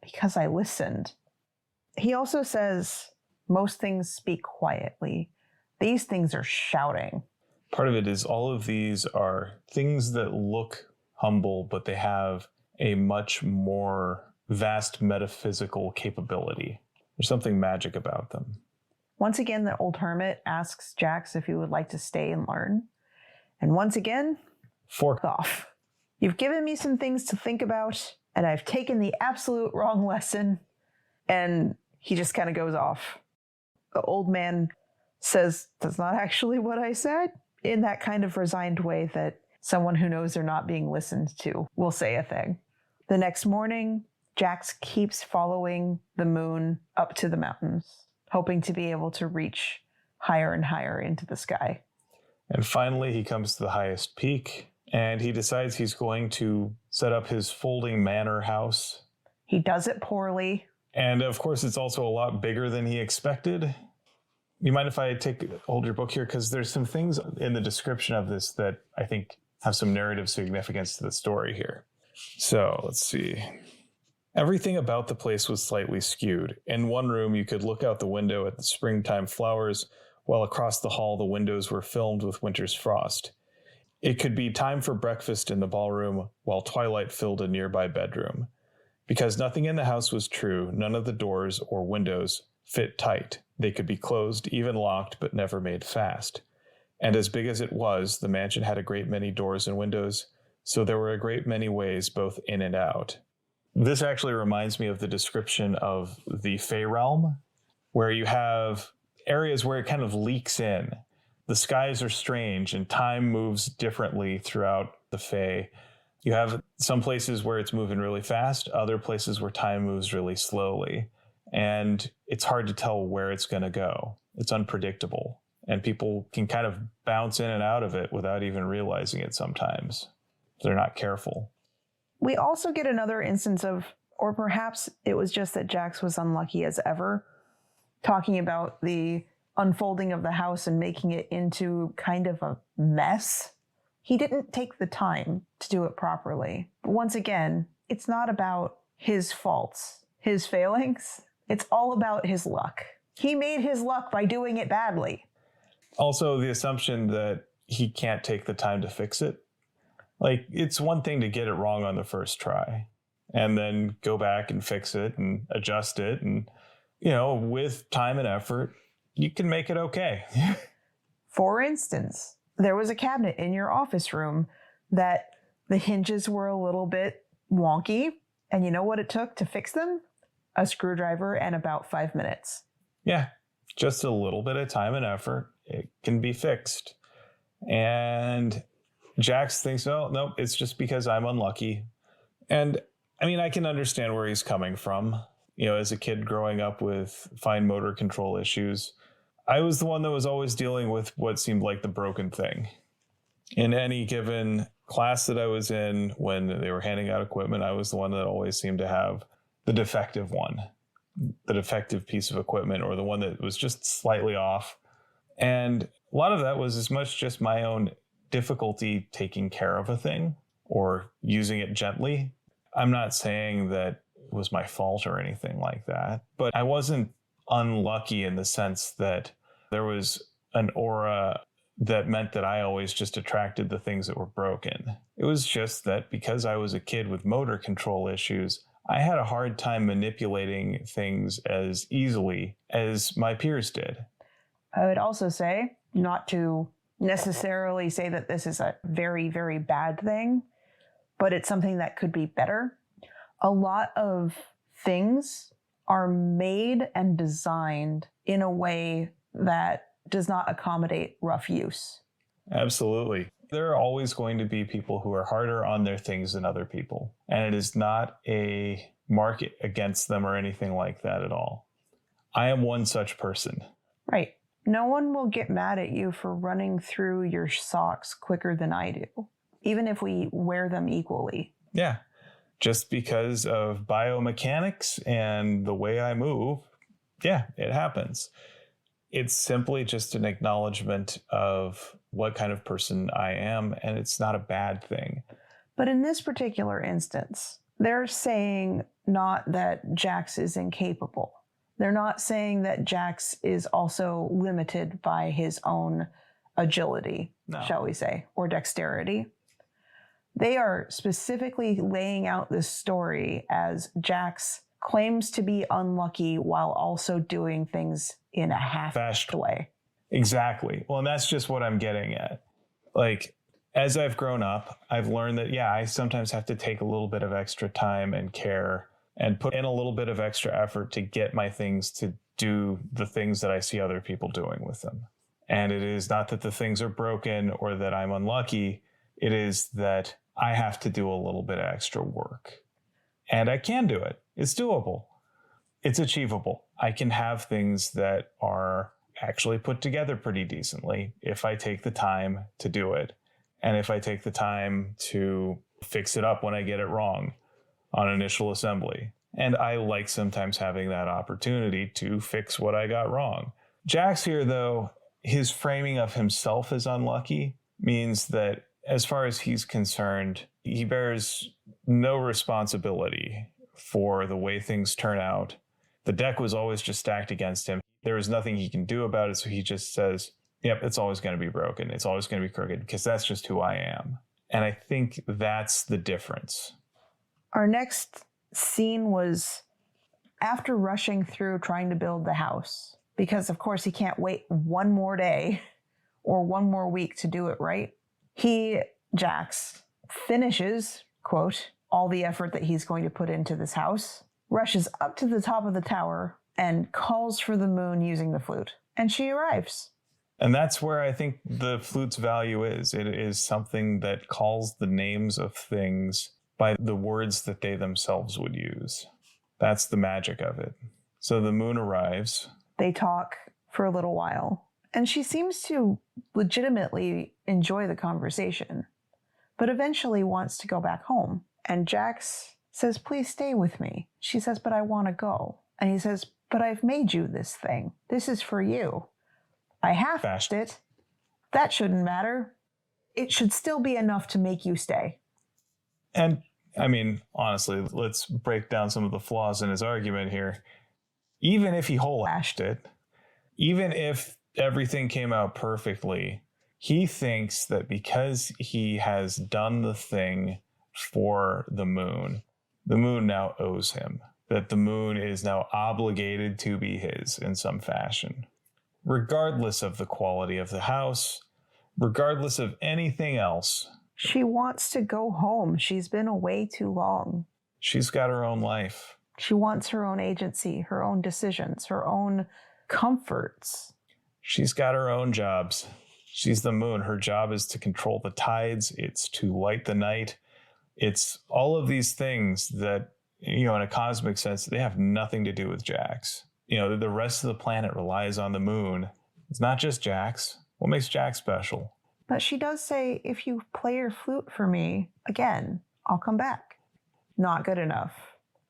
Because I listened. He also says, most things speak quietly. These things are shouting. Part of it is all of these are things that look humble, but they have a much more vast metaphysical capability. There's something magic about them. Once again, the old hermit asks Jax if he would like to stay and learn. And once again, Fork off. You've given me some things to think about, and I've taken the absolute wrong lesson. And he just kind of goes off. The old man says, that's not actually what I said, in that kind of resigned way that someone who knows they're not being listened to will say a thing. The next morning, Jax keeps following the moon up to the mountains, hoping to be able to reach higher and higher into the sky. And finally, he comes to the highest peak, and he decides he's going to set up his folding manor house. He does it poorly. And of course, it's also a lot bigger than he expected. You mind if I hold your book here? Because there's some things in the description of this that I think have some narrative significance to the story here. So let's see. Everything about the place was slightly skewed. In one room, you could look out the window at the springtime flowers, while across the hall, the windows were filmed with winter's frost. It could be time for breakfast in the ballroom, while twilight filled a nearby bedroom. Because nothing in the house was true, none of the doors or windows fit tight. They could be closed, even locked, but never made fast. And as big as it was, the mansion had a great many doors and windows, so there were a great many ways both in and out. This actually reminds me of the description of the Fey realm, where you have areas where it kind of leaks in. The skies are strange and time moves differently throughout the Fey. You have some places where it's moving really fast, other places where time moves really slowly. And it's hard to tell where it's going to go. It's unpredictable. And people can kind of bounce in and out of it without even realizing it sometimes. They're not careful. We also get another instance of, or perhaps it was just that Jax was unlucky as ever, talking about the unfolding of the house and making it into kind of a mess. He didn't take the time to do it properly. But once again, it's not about his faults, his failings. It's all about his luck. He made his luck by doing it badly. Also, the assumption that he can't take the time to fix it. Like, it's one thing to get it wrong on the first try and then go back and fix it and adjust it. And, with time and effort, you can make it okay. For instance, there was a cabinet in your office room that the hinges were a little bit wonky. And you know what it took to fix them? A screwdriver and about 5 minutes. Yeah, just a little bit of time and effort. It can be fixed. And Jax thinks, oh, no, it's just because I'm unlucky. And I mean, I can understand where he's coming from. As a kid growing up with fine motor control issues, I was the one that was always dealing with what seemed like the broken thing. In any given class that I was in, when they were handing out equipment, I was the one that always seemed to have the defective one, the defective piece of equipment, or the one that was just slightly off. And a lot of that was as much just my own difficulty taking care of a thing or using it gently. I'm not saying that it was my fault or anything like that, but I wasn't unlucky in the sense that there was an aura that meant that I always just attracted the things that were broken. It was just that because I was a kid with motor control issues, I had a hard time manipulating things as easily as my peers did. I would also say, not to necessarily say that this is a very, very bad thing, but it's something that could be better. A lot of things are made and designed in a way that does not accommodate rough use. Absolutely. There are always going to be people who are harder on their things than other people. And it is not a market against them or anything like that at all. I am one such person. Right. No one will get mad at you for running through your socks quicker than I do, even if we wear them equally. Yeah. Just because of biomechanics and the way I move, yeah, it happens. It's simply just an acknowledgement of what kind of person I am, and it's not a bad thing. But in this particular instance, they're saying not that Jax is incapable. They're not saying that Jax is also limited by his own agility, shall we say, or dexterity. They are specifically laying out this story as Jax claims to be unlucky while also doing things in a half-assed way. Exactly. Well, and that's just what I'm getting at. Like, as I've grown up, I've learned that, yeah, I sometimes have to take a little bit of extra time and care and put in a little bit of extra effort to get my things to do the things that I see other people doing with them. And it is not that the things are broken or that I'm unlucky. It is that I have to do a little bit of extra work. And I can do it. It's doable. It's achievable. I can have things that are actually put together pretty decently if I take the time to do it. And if I take the time to fix it up when I get it wrong on initial assembly. And I like sometimes having that opportunity to fix what I got wrong. Jax here, though, his framing of himself as unlucky means that as far as he's concerned, he bears no responsibility for the way things turn out. The deck was always just stacked against him. There was nothing he can do about it, so he just says, yep, it's always going to be broken. It's always going to be crooked because that's just who I am. And I think that's the difference. Our next scene was after rushing through trying to build the house, because of course he can't wait one more day or one more week to do it right. Jax, finishes, quote, all the effort that he's going to put into this house, rushes up to the top of the tower and calls for the moon using the flute. And she arrives. And that's where I think the flute's value is. It is something that calls the names of things by the words that they themselves would use. That's the magic of it. So the moon arrives. They talk for a little while, and she seems to legitimately enjoy the conversation, but eventually wants to go back home. And Jax says, please stay with me. She says, but I want to go. And he says, but I've made you this thing. This is for you. I half-bashed it. That shouldn't matter. It should still be enough to make you stay. And I mean, honestly, let's break down some of the flaws in his argument here. Even if he whole-ashed it, even if everything came out perfectly, he thinks that because he has done the thing for the moon now owes him, that the moon is now obligated to be his in some fashion. Regardless of the quality of the house, regardless of anything else. She wants to go home. She's been away too long. She's got her own life. She wants her own agency, her own decisions, her own comforts. She's got her own jobs. She's the moon. Her job is to control the tides. It's to light the night. It's all of these things that, in a cosmic sense, they have nothing to do with Jax. The rest of the planet relies on the moon. It's not just Jax. What makes Jax special? But she does say, if you play your flute for me again, I'll come back. Not good enough.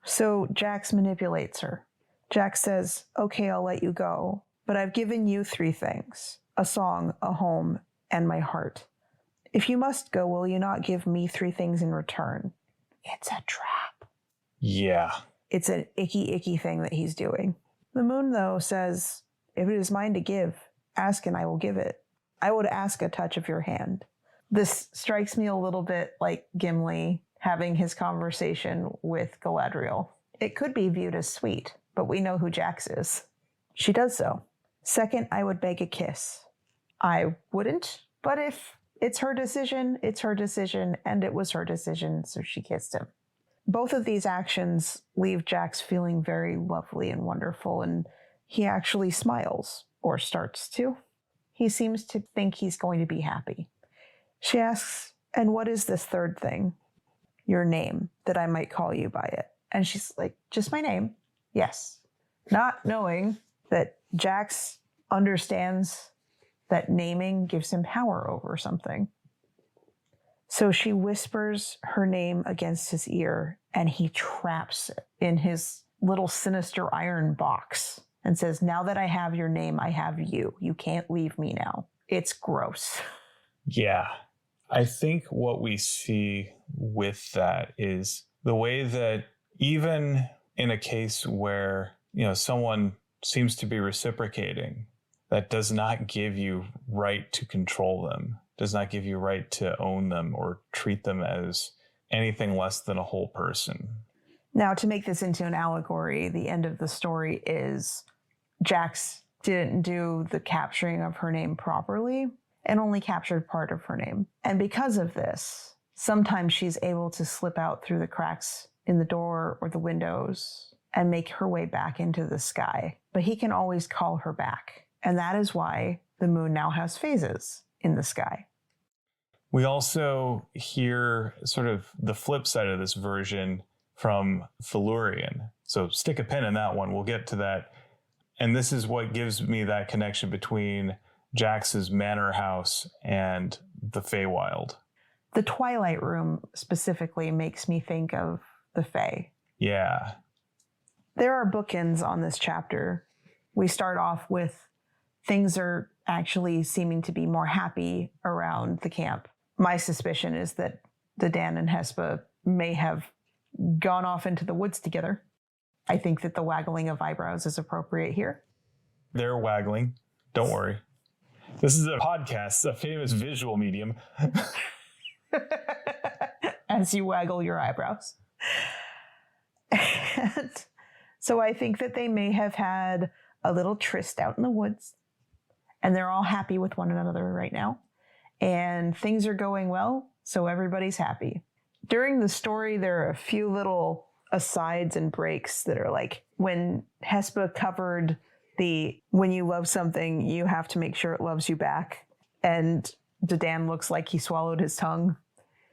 So Jax manipulates her. Jax says, okay, I'll let you go, but I've given you 3 things: a song, a home, and my heart. If you must go, will you not give me 3 things in return? It's a trap. Yeah. It's an icky, icky thing that he's doing. The moon, though, says, if it is mine to give, ask and I will give it. I would ask a touch of your hand. This strikes me a little bit like Gimli having his conversation with Galadriel. It could be viewed as sweet, but we know who Jax is. She does so. Second, I would beg a kiss. I wouldn't, but if it's her decision, and it was her decision, so she kissed him. Both of these actions leave Jax feeling very lovely and wonderful, and he actually smiles, or starts to. He seems to think he's going to be happy. She asks, and what is this 3rd thing? Your name, that I might call you by it. And she's like, just my name? Yes. Not knowing that Jax understands that naming gives him power over something. So she whispers her name against his ear, and he traps it in his little sinister iron box and says, now that I have your name, I have you. You can't leave me now. It's gross. Yeah. I think what we see with that is the way that even in a case where, someone seems to be reciprocating, that does not give you right to control them, does not give you right to own them or treat them as anything less than a whole person. Now, to make this into an allegory, the end of the story is Jax didn't do the capturing of her name properly and only captured part of her name. And because of this, sometimes she's able to slip out through the cracks in the door or the windows and make her way back into the sky. But he can always call her back. And that is why the moon now has phases in the sky. We also hear sort of the flip side of this version from Felurian. So stick a pin in that one. We'll get to that. And this is what gives me that connection between Jax's manor house and the Feywild. The Twilight Room specifically makes me think of the Fey. Yeah. There are bookends on this chapter. We start off with things are actually seeming to be more happy around the camp. My suspicion is that Dedan and Hespa may have gone off into the woods together. I think that the waggling of eyebrows is appropriate here. They're waggling. Don't worry. This is a podcast, a famous visual medium. As you waggle your eyebrows. And so I think that they may have had a little tryst out in the woods, and they're all happy with one another right now. And things are going well, so everybody's happy. During the story, there are a few little asides and breaks that are like when Hespa covered when you love something, you have to make sure it loves you back. And Dedan looks like he swallowed his tongue.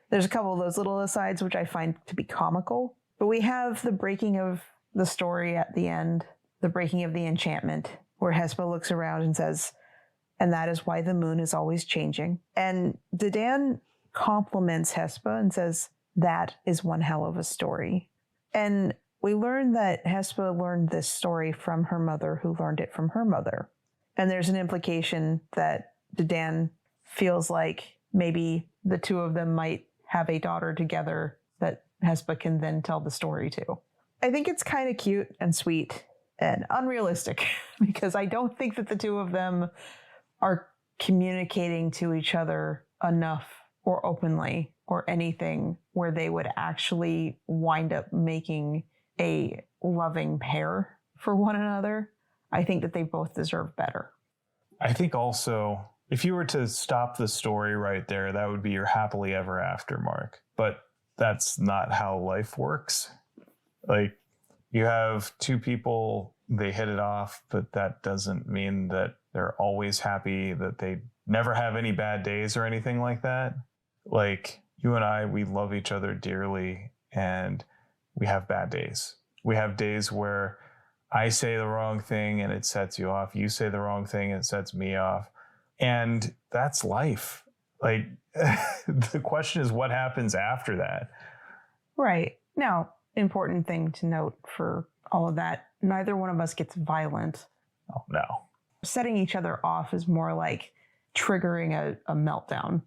There's a couple of those little asides which I find to be comical. But we have the breaking of the story at the end, the breaking of the enchantment, where Hespa looks around and says, and that is why the moon is always changing. And Dedan compliments Hespa and says, that is one hell of a story. And we learn that Hespa learned this story from her mother, who learned it from her mother. And there's an implication that Dedan feels like maybe the two of them might have a daughter together that Hespa can then tell the story to. I think it's kind of cute and sweet and unrealistic because I don't think that the two of them are communicating to each other enough or openly or anything where they would actually wind up making a loving pair for one another. I think that they both deserve better. I think also, if you were to stop the story right there, that would be your happily ever after mark. But that's not how life works. Like, you have two people, they hit it off, but that doesn't mean that they're always happy, that they never have any bad days or anything like that. Like, you and I, we love each other dearly, and we have bad days. We have days where I say the wrong thing and it sets you off. You say the wrong thing and it sets me off. And that's life. Like, the question is what happens after that? Right. Now, important thing to note for all of that, neither one of us gets violent. Oh, no. Setting each other off is more like triggering a meltdown.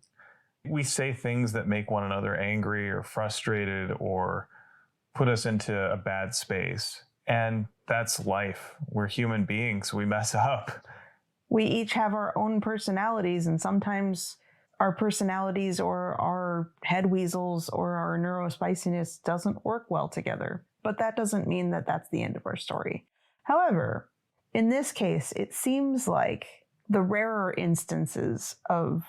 We say things that make one another angry or frustrated or put us into a bad space. And that's life. We're human beings. We mess up. We each have our own personalities, and sometimes our personalities or our head weasels or our neurospiciness doesn't work well together. But that doesn't mean that that's the end of our story. However, in this case, it seems like the rarer instances of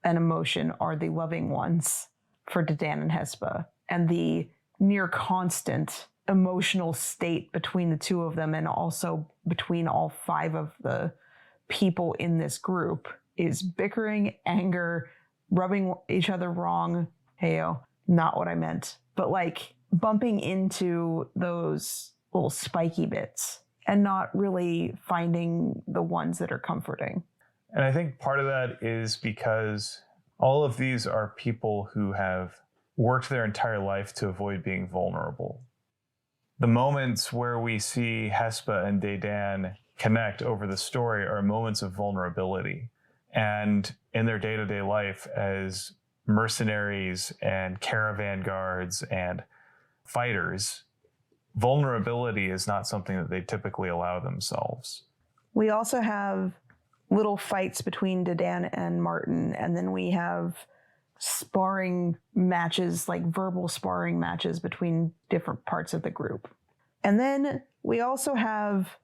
an emotion are the loving ones for Dedan and Hespa, and the near constant emotional state between the two of them and also between all five of the people in this group is bickering, anger, rubbing each other wrong. Heyo, not what I meant, but like bumping into those little spiky bits and not really finding the ones that are comforting. And I think part of that is because all of these are people who have worked their entire life to avoid being vulnerable. The moments where we see Hespa and Dedan connect over the story are moments of vulnerability. And in their day-to-day life as mercenaries and caravan guards and fighters, vulnerability is not something that they typically allow themselves. We also have little fights between Dedan and Martin, and then we have sparring matches, like verbal sparring matches between different parts of the group. And then we also have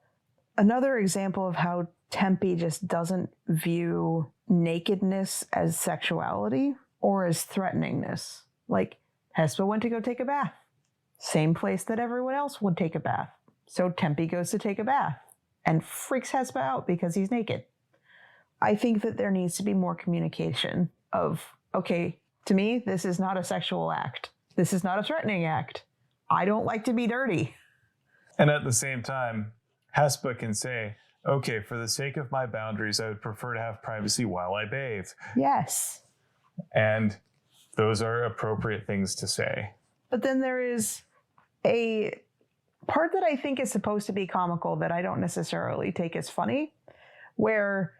another example of how Tempe just doesn't view nakedness as sexuality or as threateningness. Like, Hespa went to go take a bath. Same place that everyone else would take a bath. So Tempe goes to take a bath and freaks Hespa out because he's naked. I think that there needs to be more communication of, okay, to me, this is not a sexual act. This is not a threatening act. I don't like to be dirty. And at the same time, Hespa can say, okay, for the sake of my boundaries, I would prefer to have privacy while I bathe. Yes. And those are appropriate things to say. But then there is a part that I think is supposed to be comical that I don't necessarily take as funny, where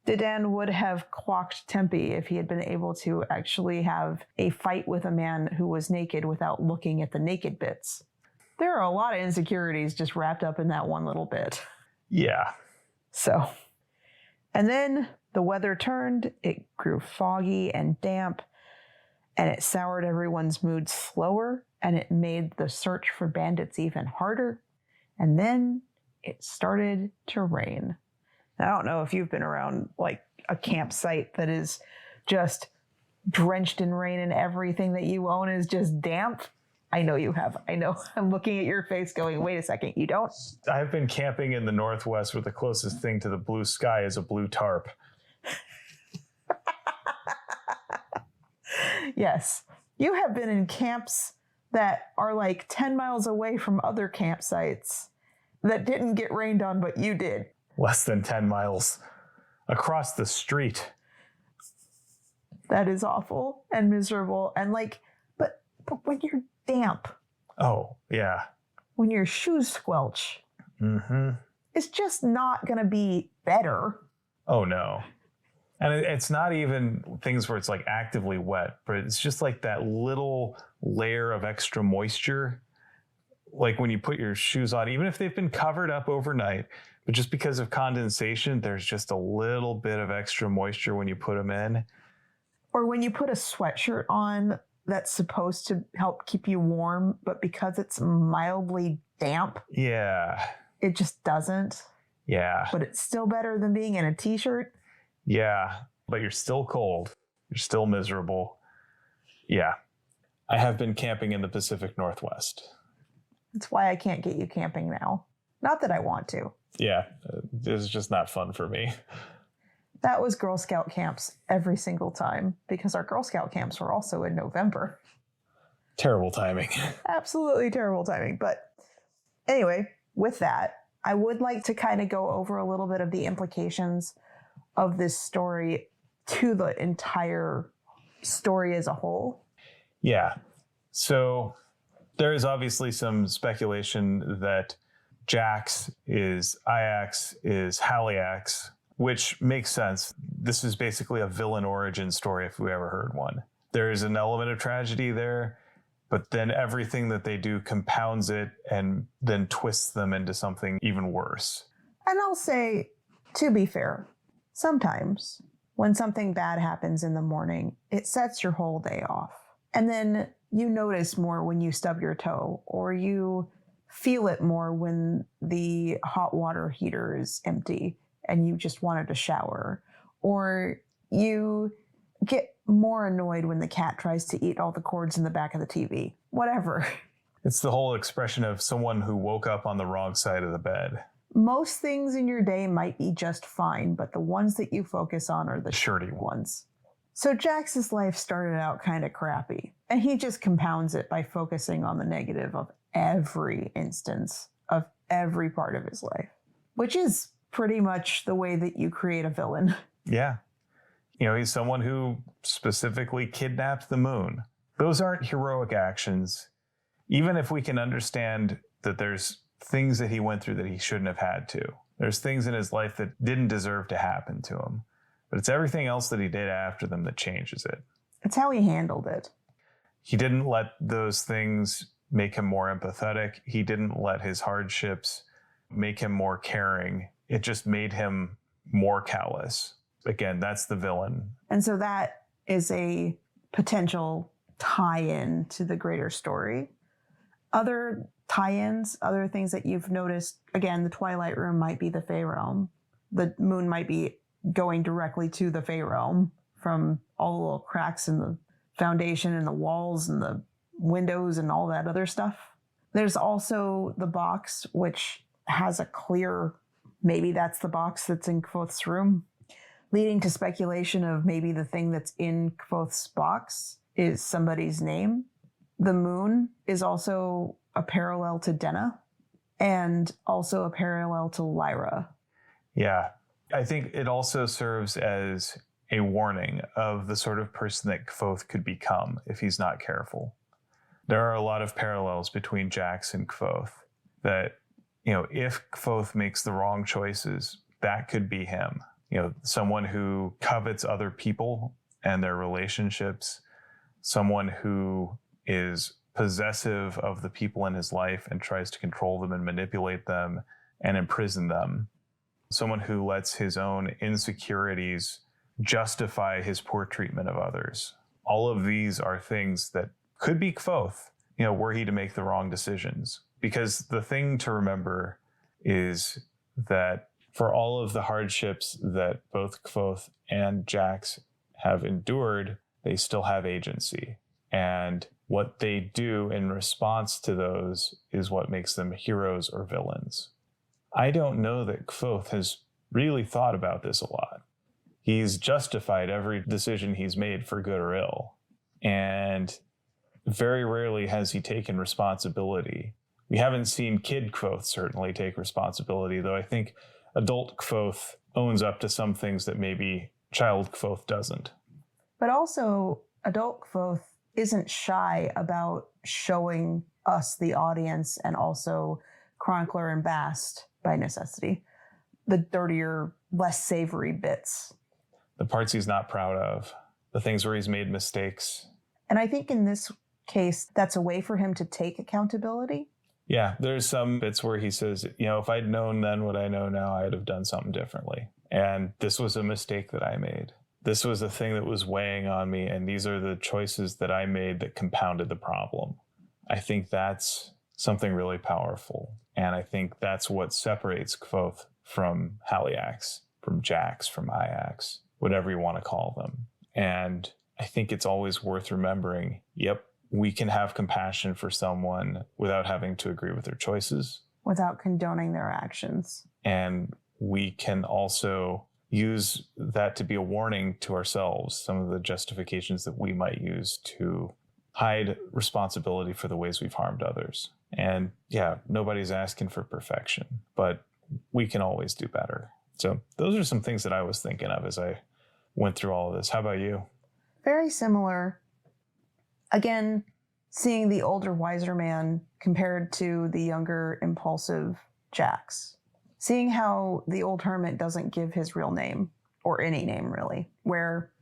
Dedan would have clocked Tempe if he had been able to actually have a fight with a man who was naked without looking at the naked bits. There are a lot of insecurities just wrapped up in that one little bit. Yeah. So, and then the weather turned, it grew foggy and damp, and it soured everyone's mood slower, and it made the search for bandits even harder. And then it started to rain. I don't know if you've been around like a campsite that is just drenched in rain and everything that you own is just damp. I know you have. I know. I'm looking at your face going, wait a second, you don't? I've been camping in the Northwest where the closest thing to the blue sky is a blue tarp. Yes. You have been in camps that are like 10 miles away from other campsites that didn't get rained on, but you did. Less than 10 miles across the street. That is awful and miserable. And like, but when you're damp. Oh, yeah. When your shoes squelch. Mm-hmm. It's just not going to be better. Oh, no. And it's not even things where it's like actively wet, but it's just like that little layer of extra moisture. Like when you put your shoes on, even if they've been covered up overnight, but just because of condensation, there's just a little bit of extra moisture when you put them in. Or when you put a sweatshirt on that's supposed to help keep you warm, but because it's mildly damp, yeah, it just doesn't. Yeah. But it's still better than being in a t-shirt. Yeah, but you're still cold. You're still miserable. Yeah. I have been camping in the Pacific Northwest. That's why I can't get you camping now. Not that I want to. Yeah, this is just not fun for me. That was Girl Scout camps every single time because our Girl Scout camps were also in November. Terrible timing. Absolutely terrible timing. But anyway, with that, I would like to kind of go over a little bit of the implications of this story to the entire story as a whole. Yeah. So there is obviously some speculation that Jax is Iax is Haliax, which makes sense. This is basically a villain origin story if we ever heard one. There is an element of tragedy there, but then everything that they do compounds it and then twists them into something even worse. And I'll say, to be fair, sometimes when something bad happens in the morning, it sets your whole day off. And then you notice more when you stub your toe, or you feel it more when the hot water heater is empty and you just wanted to shower, or you get more annoyed when the cat tries to eat all the cords in the back of the TV. Whatever. It's the whole expression of someone who woke up on the wrong side of the bed. Most things in your day might be just fine, but the ones that you focus on are the shirty ones. So Jax's life started out kind of crappy, and he just compounds it by focusing on the negative of every instance of every part of his life, which is pretty much the way that you create a villain. Yeah. You know, he's someone who specifically kidnapped the moon. Those aren't heroic actions. Even if we can understand that there's things that he went through that he shouldn't have had to. There's things in his life that didn't deserve to happen to him. But it's everything else that he did after them that changes it. It's how he handled it. He didn't let those things make him more empathetic. He didn't let his hardships make him more caring. It just made him more callous. Again, that's the villain. And so that is a potential tie-in to the greater story. Other tie-ins, other things that you've noticed, again, the Twilight Room might be the Fey Realm. The moon might be going directly to the Fey Realm from all the little cracks in the foundation and the walls and the windows and all that other stuff. There's also the box, which has a clear, maybe that's the box that's in Kvoth's room, leading to speculation of maybe the thing that's in Kvoth's box is somebody's name. The moon is also a parallel to Denna and also a parallel to Lyra. Yeah. I think it also serves as a warning of the sort of person that Kvoth could become if he's not careful. There are a lot of parallels between Jax and Kvoth that, you know, if Kvoth makes the wrong choices, that could be him. someone who covets other people and their relationships, someone who is possessive of the people in his life and tries to control them and manipulate them and imprison them, someone who lets his own insecurities justify his poor treatment of others. All of these are things that could be Kvothe, were he to make the wrong decisions. Because the thing to remember is that for all of the hardships that both Kvothe and Jax have endured, they still have agency. And what they do in response to those is what makes them heroes or villains. I don't know that Kvothe has really thought about this a lot. He's justified every decision he's made for good or ill. And very rarely has he taken responsibility. We haven't seen Kid Kvothe certainly take responsibility, though I think adult Kvothe owns up to some things that maybe child Kvothe doesn't. But also, adult Kvothe isn't shy about showing us, the audience, and also Chronicler and Bast, by necessity, the dirtier, less savory bits. The parts he's not proud of, the things where he's made mistakes. And I think in this case, that's a way for him to take accountability. Yeah, there's some bits where he says, if I'd known then what I know now, I'd have done something differently. And this was a mistake that I made. This was a thing that was weighing on me, and these are the choices that I made that compounded the problem. I think that's something really powerful. And I think that's what separates Kvothe from Haliax, from Jax, from Iax, whatever you want to call them. And I think it's always worth remembering, we can have compassion for someone without having to agree with their choices. Without condoning their actions. And we can also use that to be a warning to ourselves, some of the justifications that we might use to hide responsibility for the ways we've harmed others. And nobody's asking for perfection, but we can always do better. So those are some things that I was thinking of as I went through all of this. How about you? Very similar. Again, seeing the older, wiser man compared to the younger, impulsive Jax. Seeing how the old hermit doesn't give his real name, or any name really, where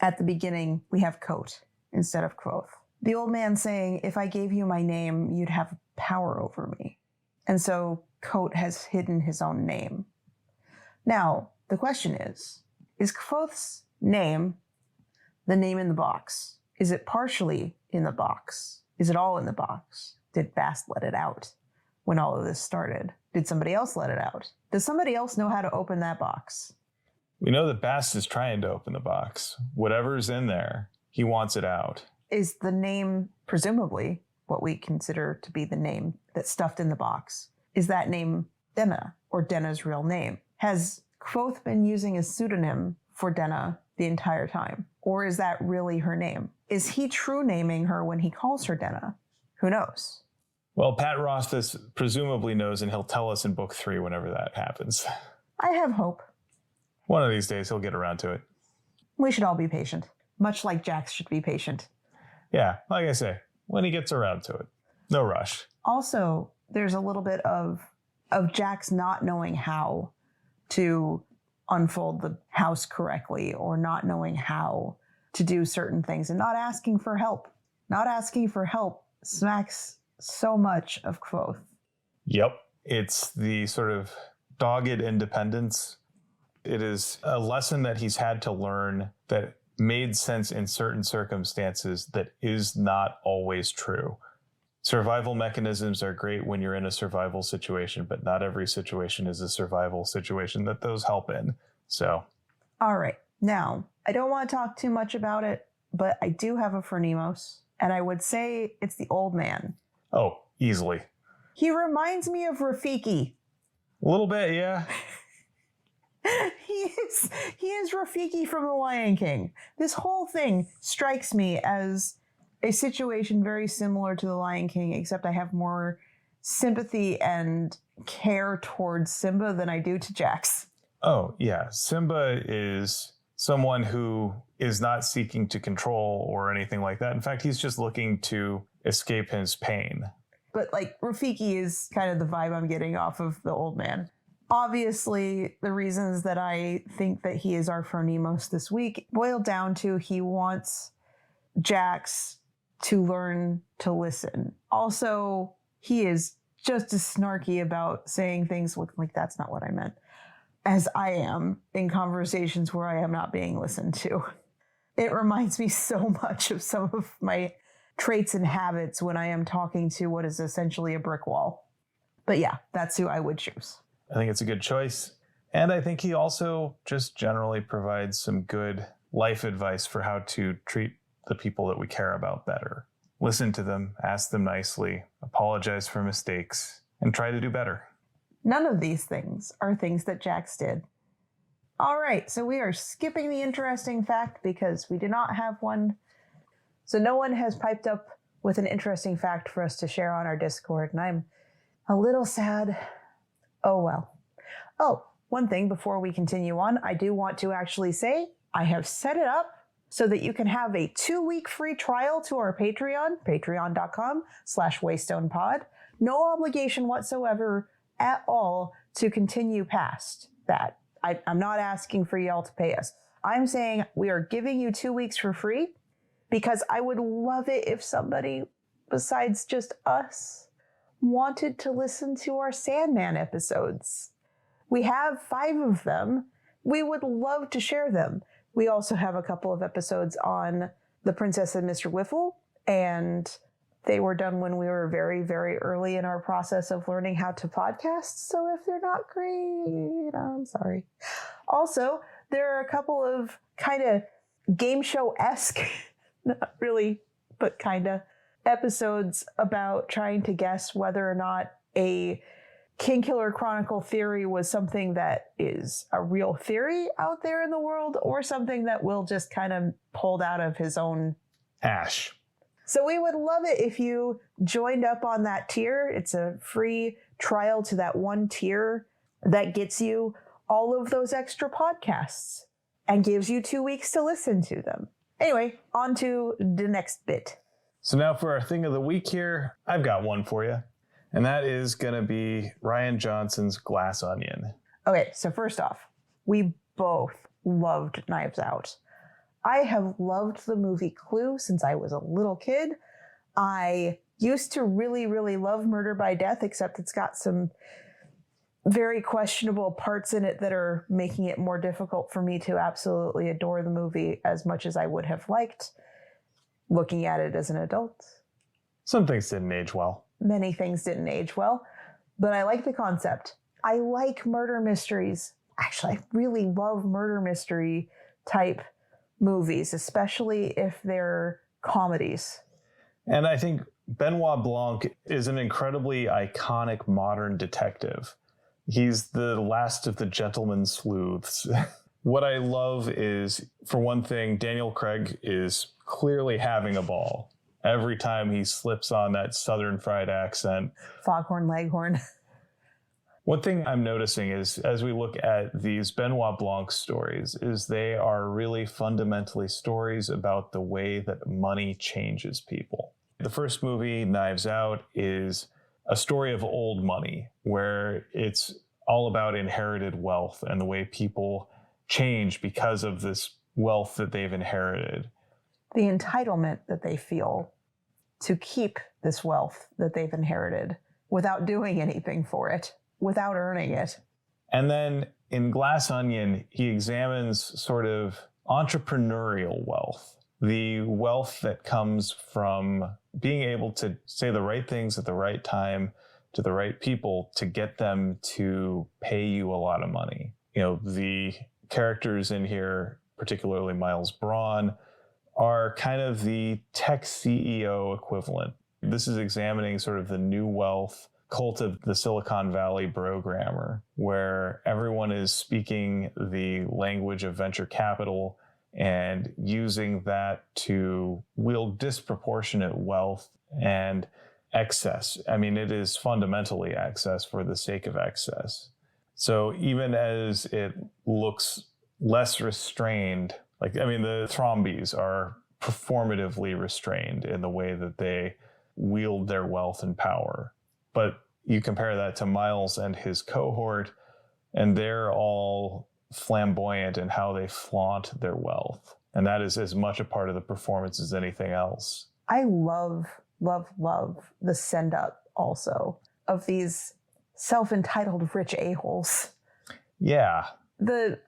at the beginning we have Coat instead of Kvothe. The old man saying, if I gave you my name, you'd have power over me. And so Coat has hidden his own name. Now, the question is Kvothe's name the name in the box? Is it partially in the box? Is it all in the box? Did Bast let it out when all of this started? Did somebody else let it out? Does somebody else know how to open that box? We know that Bast is trying to open the box. Whatever's in there, he wants it out. Is the name, presumably, what we consider to be the name that's stuffed in the box, is that name Denna, or Denna's real name? Has Kvothe been using a pseudonym for Denna the entire time? Or is that really her name? Is he true naming her when he calls her Denna? Who knows? Well, Pat Rothfuss presumably knows, and he'll tell us in book 3 whenever that happens. I have hope. One of these days, he'll get around to it. We should all be patient, much like Jax should be patient. Yeah, like I say, when he gets around to it. No rush. Also, there's a little bit of Jax not knowing how to unfold the house correctly, or not knowing how to do certain things, and not asking for help. Not asking for help smacks so much of Kvothe. Yep. It's the sort of dogged independence. It is a lesson that he's had to learn that made sense in certain circumstances that is not always true. Survival mechanisms are great when you're in a survival situation, but not every situation is a survival situation that those help in. So. All right. Now, I don't want to talk too much about it, but I do have a Phronimos, and I would say it's the old man. Oh, easily. He reminds me of Rafiki. A little bit, yeah. He is Rafiki from The Lion King. This whole thing strikes me as a situation very similar to The Lion King, except I have more sympathy and care towards Simba than I do to Jax. Oh, yeah. Simba is someone who is not seeking to control or anything like that. In fact, he's just looking to escape his pain. But like Rafiki is kind of the vibe I'm getting off of the old man. Obviously, the reasons that I think that he is our Phronimos this week boil down to he wants Jax to learn to listen. Also, he is just as snarky about saying things like that's not what I meant, as I am in conversations where I am not being listened to. It reminds me so much of some of my traits and habits when I am talking to what is essentially a brick wall. But yeah, that's who I would choose. I think it's a good choice. And I think he also just generally provides some good life advice for how to treat the people that we care about better. Listen to them, ask them nicely, apologize for mistakes, and try to do better. None of these things are things that Jax did. All right, so we are skipping the interesting fact because we do not have one. So no one has piped up with an interesting fact for us to share on our Discord, and I'm a little sad. Oh, well. Oh, one thing before we continue on, I do want to actually say I have set it up so that you can have a 2-week free trial to our Patreon, patreon.com/waystonepod. No obligation whatsoever at all to continue past that. I'm not asking for y'all to pay us. I'm saying we are giving you 2 weeks for free because I would love it if somebody besides just us wanted to listen to our Sandman episodes. We have 5 of them. We would love to share them. We also have a couple of episodes on The Princess and Mr. Whiffle, and they were done when we were very, very early in our process of learning how to podcast. So if they're not great, I'm sorry. Also, there are a couple of kind of game show-esque, not really, but kind of, episodes about trying to guess whether or not a Kingkiller Chronicle theory was something that is a real theory out there in the world or something that Will just kind of pulled out of his own ash. So we would love it if you joined up on that tier. It's a free trial to that one tier that gets you all of those extra podcasts and gives you 2 weeks to listen to them. Anyway, on to the next bit. So now for our thing of the week here, I've got one for you. And that is going to be Rian Johnson's Glass Onion. Okay, so first off, we both loved Knives Out. I have loved the movie Clue since I was a little kid. I used to really, really love Murder by Death, except it's got some very questionable parts in it that are making it more difficult for me to absolutely adore the movie as much as I would have liked looking at it as an adult. Some things didn't age well. Many things didn't age well, but I like the concept. I like murder mysteries. Actually, I really love murder mystery type movies, especially if they're comedies. And I think Benoit Blanc is an incredibly iconic modern detective. He's the last of the gentleman sleuths. What I love is, for one thing, Daniel Craig is clearly having a ball every time he slips on that Southern fried accent. Foghorn Leghorn. One thing I'm noticing is, as we look at these Benoit Blanc stories, is they are really fundamentally stories about the way that money changes people. The first movie, Knives Out, is a story of old money, where it's all about inherited wealth and the way people change because of this wealth that they've inherited. The entitlement that they feel to keep this wealth that they've inherited without doing anything for it, without earning it. And then in Glass Onion, he examines sort of entrepreneurial wealth, the wealth that comes from being able to say the right things at the right time to the right people to get them to pay you a lot of money. You know, the characters in here, particularly Miles Braun, are kind of the tech CEO equivalent. This is examining sort of the new wealth cult of the Silicon Valley programmer, where everyone is speaking the language of venture capital and using that to wield disproportionate wealth and excess. I mean, it is fundamentally excess for the sake of excess. So even as it looks less restrained, the Thrombies are performatively restrained in the way that they wield their wealth and power. But you compare that to Miles and his cohort, and they're all flamboyant in how they flaunt their wealth. And that is as much a part of the performance as anything else. I love the send up also of these self-entitled rich a-holes. Yeah. The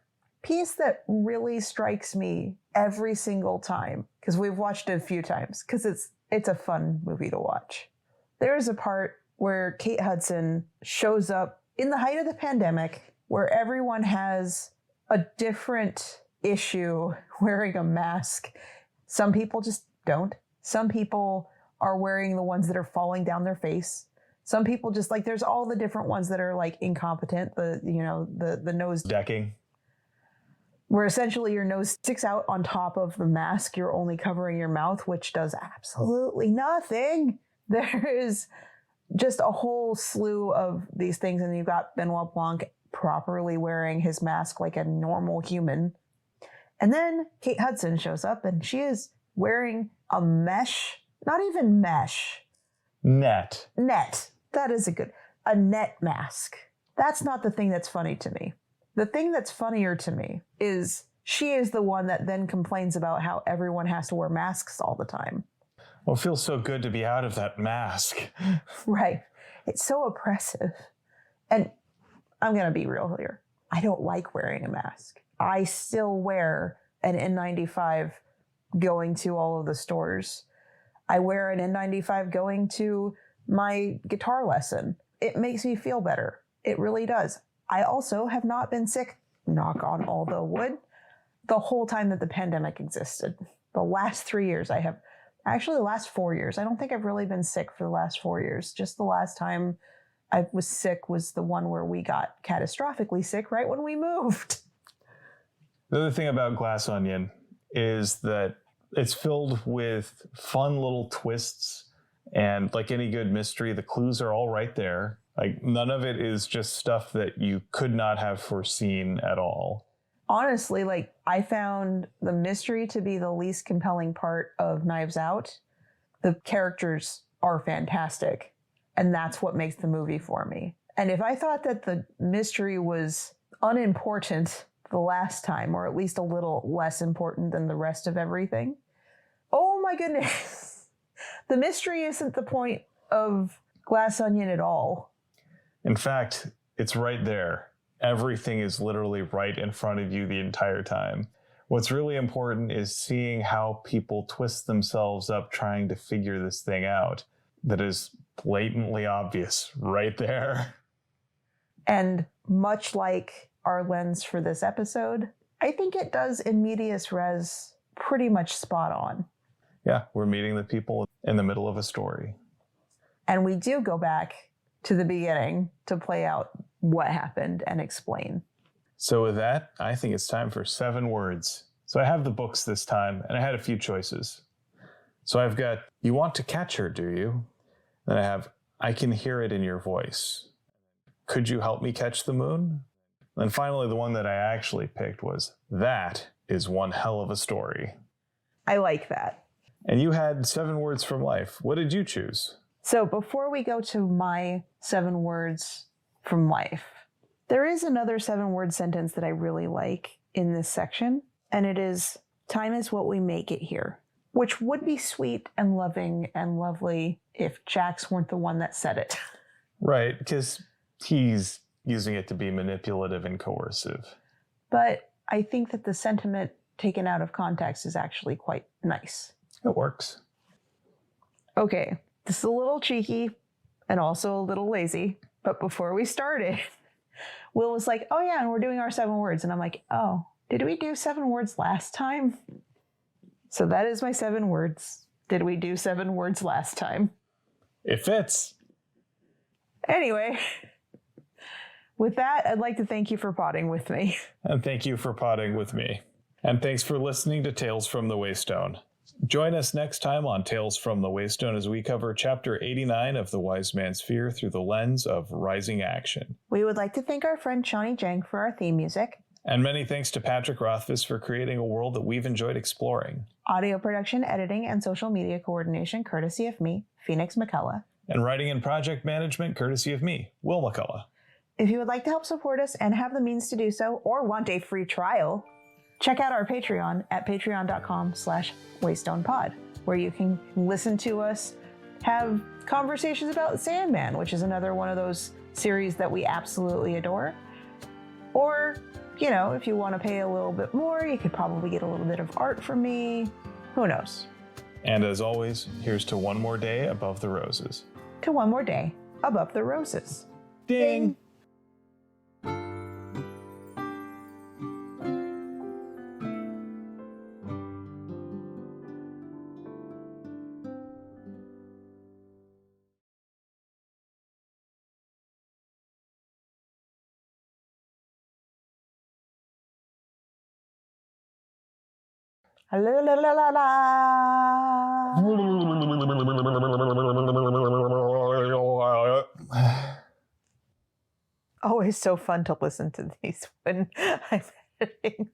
piece that really strikes me every single time, because we've watched it a few times, because it's a fun movie to watch. There is a part where Kate Hudson shows up in the height of the pandemic where everyone has a different issue wearing a mask. Some people just don't. Some people are wearing the ones that are falling down their face. Some people just like, there's all the different ones that are like incompetent, the nose decking, where essentially your nose sticks out on top of the mask. You're only covering your mouth, which does absolutely nothing. There is just a whole slew of these things. And you've got Benoit Blanc properly wearing his mask like a normal human. And then Kate Hudson shows up and she is wearing a mesh, not even mesh. Net. That is a net mask. That's not the thing that's funny to me. The thing that's funnier to me is she is the one that then complains about how everyone has to wear masks all the time. Well, it feels so good to be out of that mask. Right. It's so oppressive. And I'm going to be real here. I don't like wearing a mask. I still wear an N95 going to all of the stores. I wear an N95 going to my guitar lesson. It makes me feel better. It really does. I also have not been sick, knock on all the wood, the whole time that the pandemic existed. The last 3 years I have, actually the last 4 years. I don't think I've really been sick for the last 4 years. Just the last time I was sick was the one where we got catastrophically sick right when we moved. The other thing about Glass Onion is that it's filled with fun little twists, and like any good mystery, the clues are all right there. Like none of it is just stuff that you could not have foreseen at all. Honestly, like I found the mystery to be the least compelling part of Knives Out. The characters are fantastic, and that's what makes the movie for me. And if I thought that the mystery was unimportant the last time, or at least a little less important than the rest of everything, oh my goodness. The mystery isn't the point of Glass Onion at all. In fact, it's right there. Everything is literally right in front of you the entire time. What's really important is seeing how people twist themselves up trying to figure this thing out that is blatantly obvious right there. And much like our lens for this episode, I think it does in medias res pretty much spot on. Yeah, we're meeting the people in the middle of a story. And we do go back to the beginning to play out what happened and explain. So with that, I think it's time for 7 words. So I have the books this time, and I had a few choices. So I've got, you want to catch her, do you? Then I have, I can hear it in your voice. Could you help me catch the moon? And finally, the one that I actually picked was, that is one hell of a story. I like that. And you had 7 words from life. What did you choose? So before we go to my 7 words from life, there is another 7-word sentence that I really like in this section, and it is, time is what we make it here, which would be sweet and loving and lovely if Jax weren't the one that said it. Right, because he's using it to be manipulative and coercive. But I think that the sentiment taken out of context is actually quite nice. It works. Okay, this is a little cheeky and also a little lazy, but before we started, Will was like, oh yeah, and we're doing our 7 words. And I'm like, oh, did we do 7 words last time? So that is my 7 words. Did we do 7 words last time? It fits. Anyway, with that, I'd like to thank you for potting with me. And thank you for potting with me. And thanks for listening to Tales from the Waystone. Join us next time on Tales from the Waystone as we cover Chapter 89 of The Wise Man's Fear through the lens of rising action. We would like to thank our friend Shawnee Jang for our theme music. And many thanks to Patrick Rothfuss for creating a world that we've enjoyed exploring. Audio production, editing, and social media coordination courtesy of me, Phoenix McCullough. And writing and project management courtesy of me, Will McCullough. If you would like to help support us and have the means to do so, or want a free trial, check out our Patreon at patreon.com/waystonepod, where you can listen to us have conversations about Sandman, which is another one of those series that we absolutely adore. Or, you know, if you want to pay a little bit more, you could probably get a little bit of art from me. Who knows? And as always, here's to one more day above the roses. To one more day above the roses. Ding! La la la la la. Always so fun to listen to these when I'm editing.